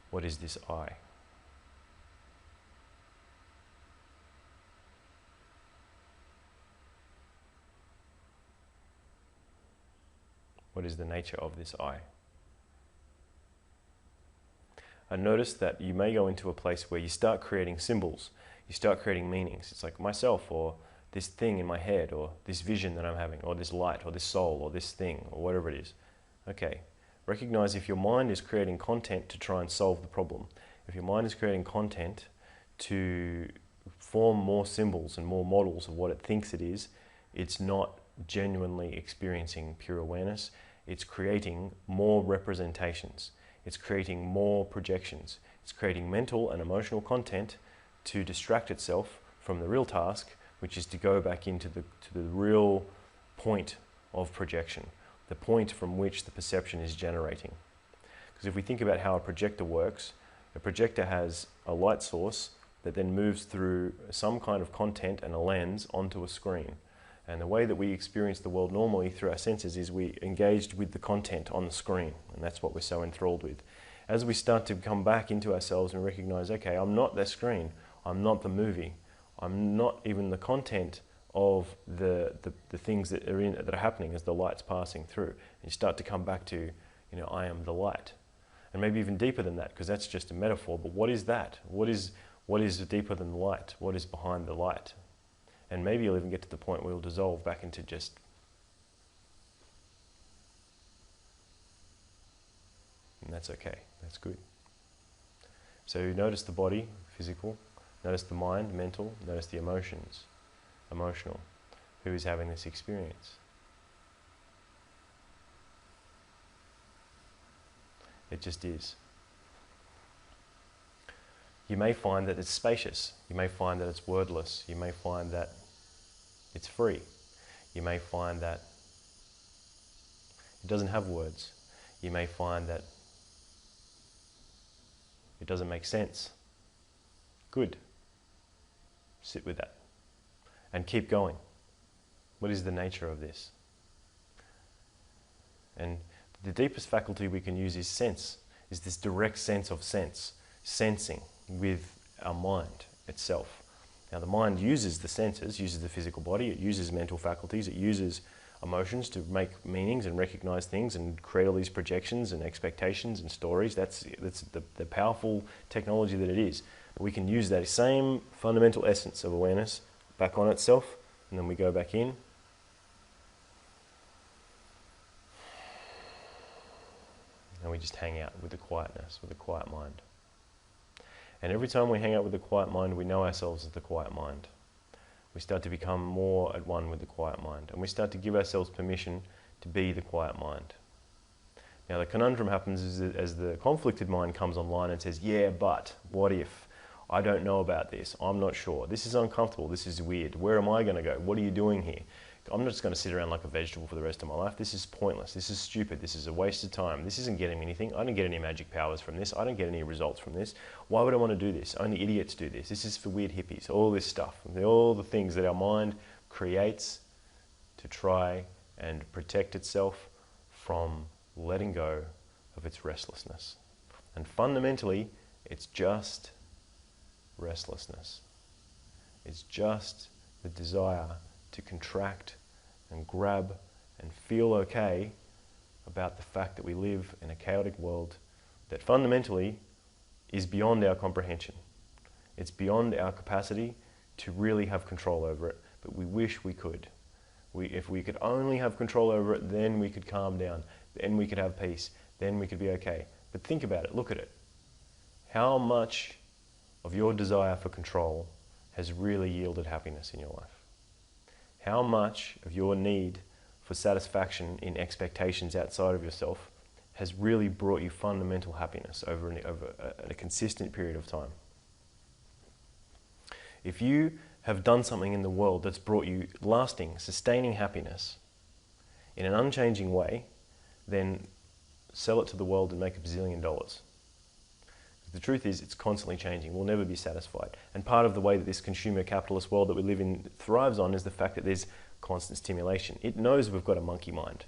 What is this I? What is the nature of this I? And notice that you may go into a place where you start creating symbols, you start creating meanings. It's like myself, or this thing in my head, or this vision that I'm having, or this light, or this soul, or this thing, or whatever it is. Okay, recognize if your mind is creating content to try and solve the problem, if your mind is creating content to form more symbols and more models of what it thinks it is, it's not genuinely experiencing pure awareness. It's creating more representations. It's creating more projections. It's creating mental and emotional content to distract itself from the real task, which is to go back into the real point of projection, the point from which the perception is generating. Because if we think about how a projector works, a projector has a light source that then moves through some kind of content and a lens onto a screen. And the way that we experience the world normally through our senses is we engaged with the content on the screen, and that's what we're so enthralled with. As we start to come back into ourselves and recognize, okay, I'm not that screen, I'm not the movie, I'm not even the content of the things that are happening as the light's passing through. And you start to come back to, I am the light. And maybe even deeper than that, because that's just a metaphor, but what is that? What is deeper than the light? What is behind the light? And maybe you'll even get to the point where you'll dissolve back into just and that's okay, that's good. So notice the body, physical, notice the mind, mental, notice the emotions, emotional. Who is having this experience? It just is. You may find that it's spacious. You may find that it's wordless. You may find that it's free. You may find that it doesn't have words. You may find that it doesn't make sense. Good. Sit with that. And keep going. What is the nature of this? And the deepest faculty we can use is sense, is this direct sense of sense, sensing with our mind itself. Now the mind uses the senses, uses the physical body, it uses mental faculties, it uses emotions to make meanings and recognize things and create all these projections and expectations and stories. That's the powerful technology that it is. But we can use that same fundamental essence of awareness back on itself, and then we go back in. And we just hang out with the quietness, with the quiet mind. And every time we hang out with the quiet mind, we know ourselves as the quiet mind. We start to become more at one with the quiet mind. And we start to give ourselves permission to be the quiet mind. Now the conundrum happens is that as the conflicted mind comes online and says, yeah, but, what if? I don't know about this, I'm not sure. This is uncomfortable, this is weird. Where am I going to go? What are you doing here? I'm not just going to sit around like a vegetable for the rest of my life. This is pointless. This is stupid. This is a waste of time. This isn't getting me anything. I don't get any magic powers from this. I don't get any results from this. Why would I want to do this? Only idiots do this. This is for weird hippies. All this stuff. All the things that our mind creates to try and protect itself from letting go of its restlessness. And fundamentally, it's just restlessness. It's just the desire to contract and grab and feel okay about the fact that we live in a chaotic world that fundamentally is beyond our comprehension. It's beyond our capacity to really have control over it, but we wish we could. If we could only have control over it, then we could calm down, then we could have peace, then we could be okay. But think about it, look at it. How much of your desire for control has really yielded happiness in your life? How much of your need for satisfaction in expectations outside of yourself has really brought you fundamental happiness over a consistent period of time? If you have done something in the world that's brought you lasting, sustaining happiness in an unchanging way, then sell it to the world and make $1 bazillion. The truth is, it's constantly changing. We'll never be satisfied. And part of the way that this consumer capitalist world that we live in thrives on is the fact that there's constant stimulation. It knows we've got a monkey mind.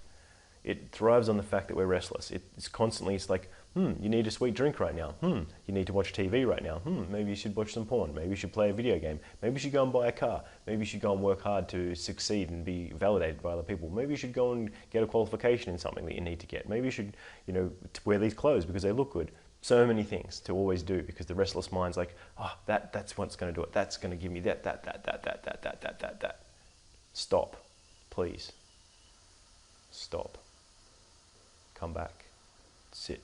It thrives on the fact that we're restless. It's constantly, it's like, you need a sweet drink right now. You need to watch TV right now. Maybe you should watch some porn. Maybe you should play a video game. Maybe you should go and buy a car. Maybe you should go and work hard to succeed and be validated by other people. Maybe you should go and get a qualification in something that you need to get. Maybe you should, wear these clothes because they look good. So many things to always do because the restless mind's like, that's what's going to do it. That's going to give me that. Stop, please. Stop. Come back. Sit.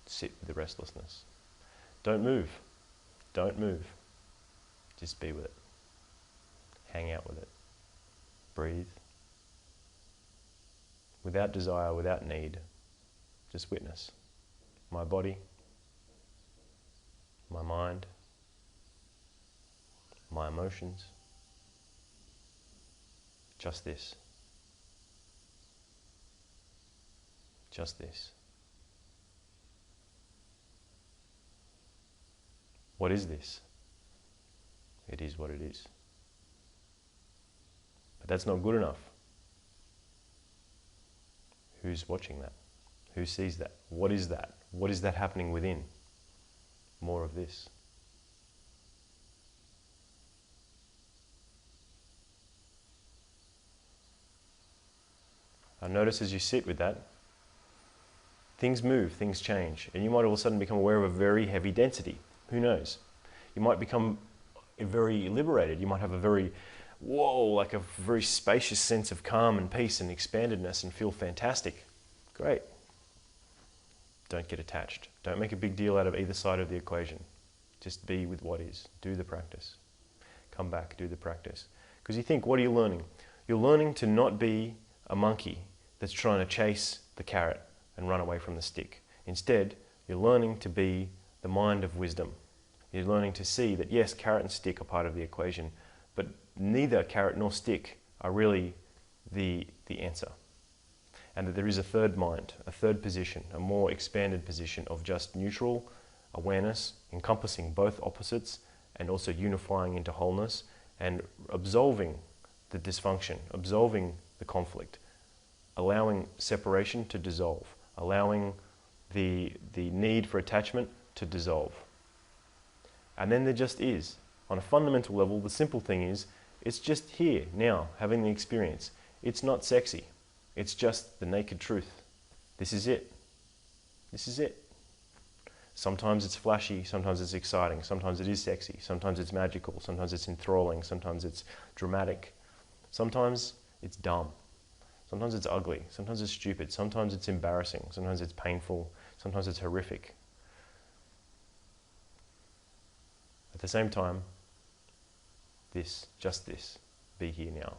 Sit with the restlessness. Don't move. Don't move. Just be with it. Hang out with it. Breathe. Without desire, without need. Just witness. My body. My mind. My emotions. Just this. Just this. What is this? It is what it is. But that's not good enough. Who's watching that? Who sees that? What is that? What is that happening within? More of this. Now notice as you sit with that, things move, things change, and you might all of a sudden become aware of a very heavy density. Who knows? You might become very liberated. You might have a very, like a very spacious sense of calm and peace and expandedness and feel fantastic. Great. Don't get attached. Don't make a big deal out of either side of the equation. Just be with what is. Do the practice. Come back, do the practice. Because you think, what are you learning? You're learning to not be a monkey that's trying to chase the carrot and run away from the stick. Instead, you're learning to be the mind of wisdom. You're learning to see that yes, carrot and stick are part of the equation, but neither carrot nor stick are really the answer. And that there is a third mind, a third position, a more expanded position of just neutral awareness, encompassing both opposites and also unifying into wholeness and absolving the dysfunction, absolving the conflict, allowing separation to dissolve, allowing the need for attachment to dissolve. And then there just is. On a fundamental level, the simple thing is, it's just here, now, having the experience. It's not sexy. It's just the naked truth. This is it. This is it. Sometimes it's flashy, sometimes it's exciting, sometimes it is sexy, sometimes it's magical, sometimes it's enthralling, sometimes it's dramatic, sometimes it's dumb, sometimes it's ugly, sometimes it's stupid, sometimes it's embarrassing, sometimes it's painful, sometimes it's horrific. At the same time, this, just this, be here now.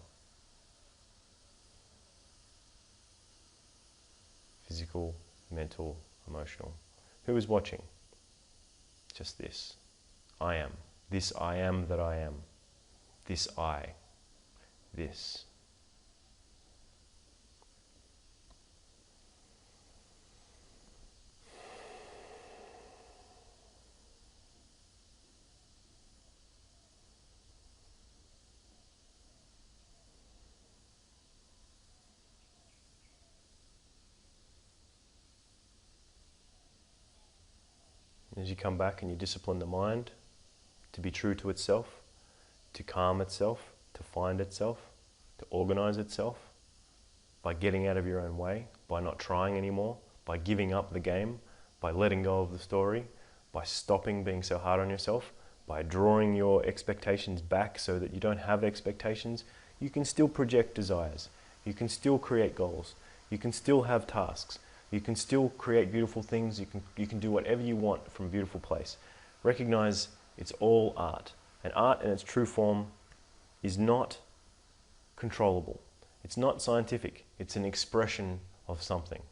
Physical, mental, emotional. Who is watching? Just this. I am. This I am that I am. This I. This. As you come back and you discipline the mind to be true to itself, to calm itself, to find itself, to organize itself, by getting out of your own way, by not trying anymore, by giving up the game, by letting go of the story, by stopping being so hard on yourself, by drawing your expectations back so that you don't have expectations, you can still project desires, you can still create goals, you can still have tasks, you can still create beautiful things, you can do whatever you want from a beautiful place. Recognize it's all art, and art in its true form is not controllable. It's not scientific, it's an expression of something.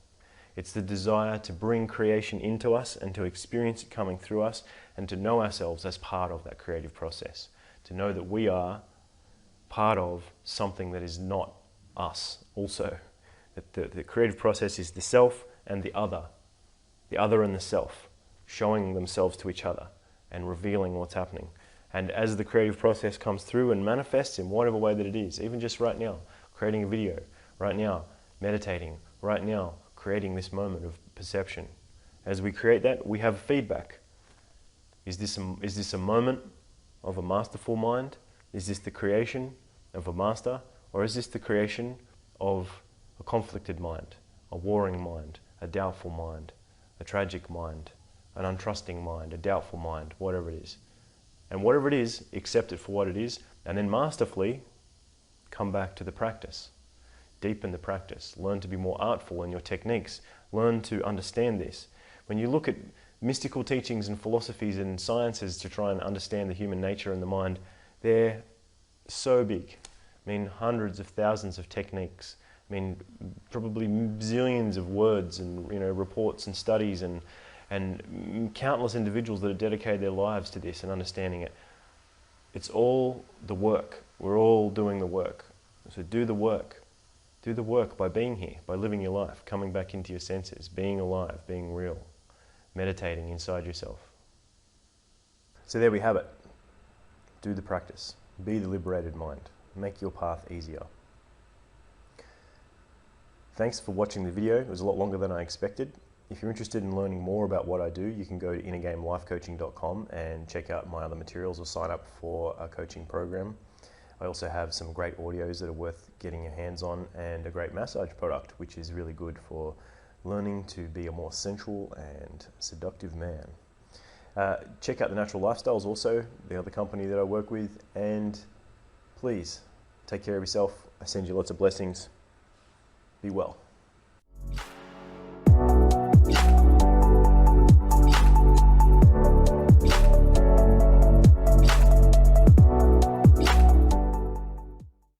It's the desire to bring creation into us and to experience it coming through us and to know ourselves as part of that creative process. To know that we are part of something that is not us also. That the creative process is the self and the other and the self. showing themselves to each other and revealing what's happening. And as the creative process comes through and manifests in whatever way that it is, even just right now, creating a video, right now, meditating, right now, creating this moment of perception. As we create that, we have feedback. Is this a moment of a masterful mind? Is this the creation of a master? Or is this the creation of a conflicted mind, a warring mind, a doubtful mind, a tragic mind, an untrusting mind, a doubtful mind, whatever it is? And whatever it is, accept it for what it is, and then masterfully come back to the practice. Deepen the practice. Learn to be more artful in your techniques. Learn to understand this. When you look at mystical teachings and philosophies and sciences to try and understand the human nature and the mind, they're so big. I mean, hundreds of thousands of techniques. I mean, probably zillions of words and reports and studies and countless individuals that have dedicated their lives to this and understanding it. It's all the work. We're all doing the work. So do the work. Do the work by being here, by living your life, coming back into your senses, being alive, being real, meditating inside yourself. So there we have it. Do the practice. Be the liberated mind. Make your path easier. Thanks for watching the video. It was a lot longer than I expected. If you're interested in learning more about what I do, you can go to innergamelifecoaching.com and check out my other materials or sign up for a coaching program. I also have some great audios that are worth getting your hands on and a great massage product, which is really good for learning to be a more sensual and seductive man. Check out The Natural Lifestyles also, the other company that I work with, and please take care of yourself. I send you lots of blessings. Be well.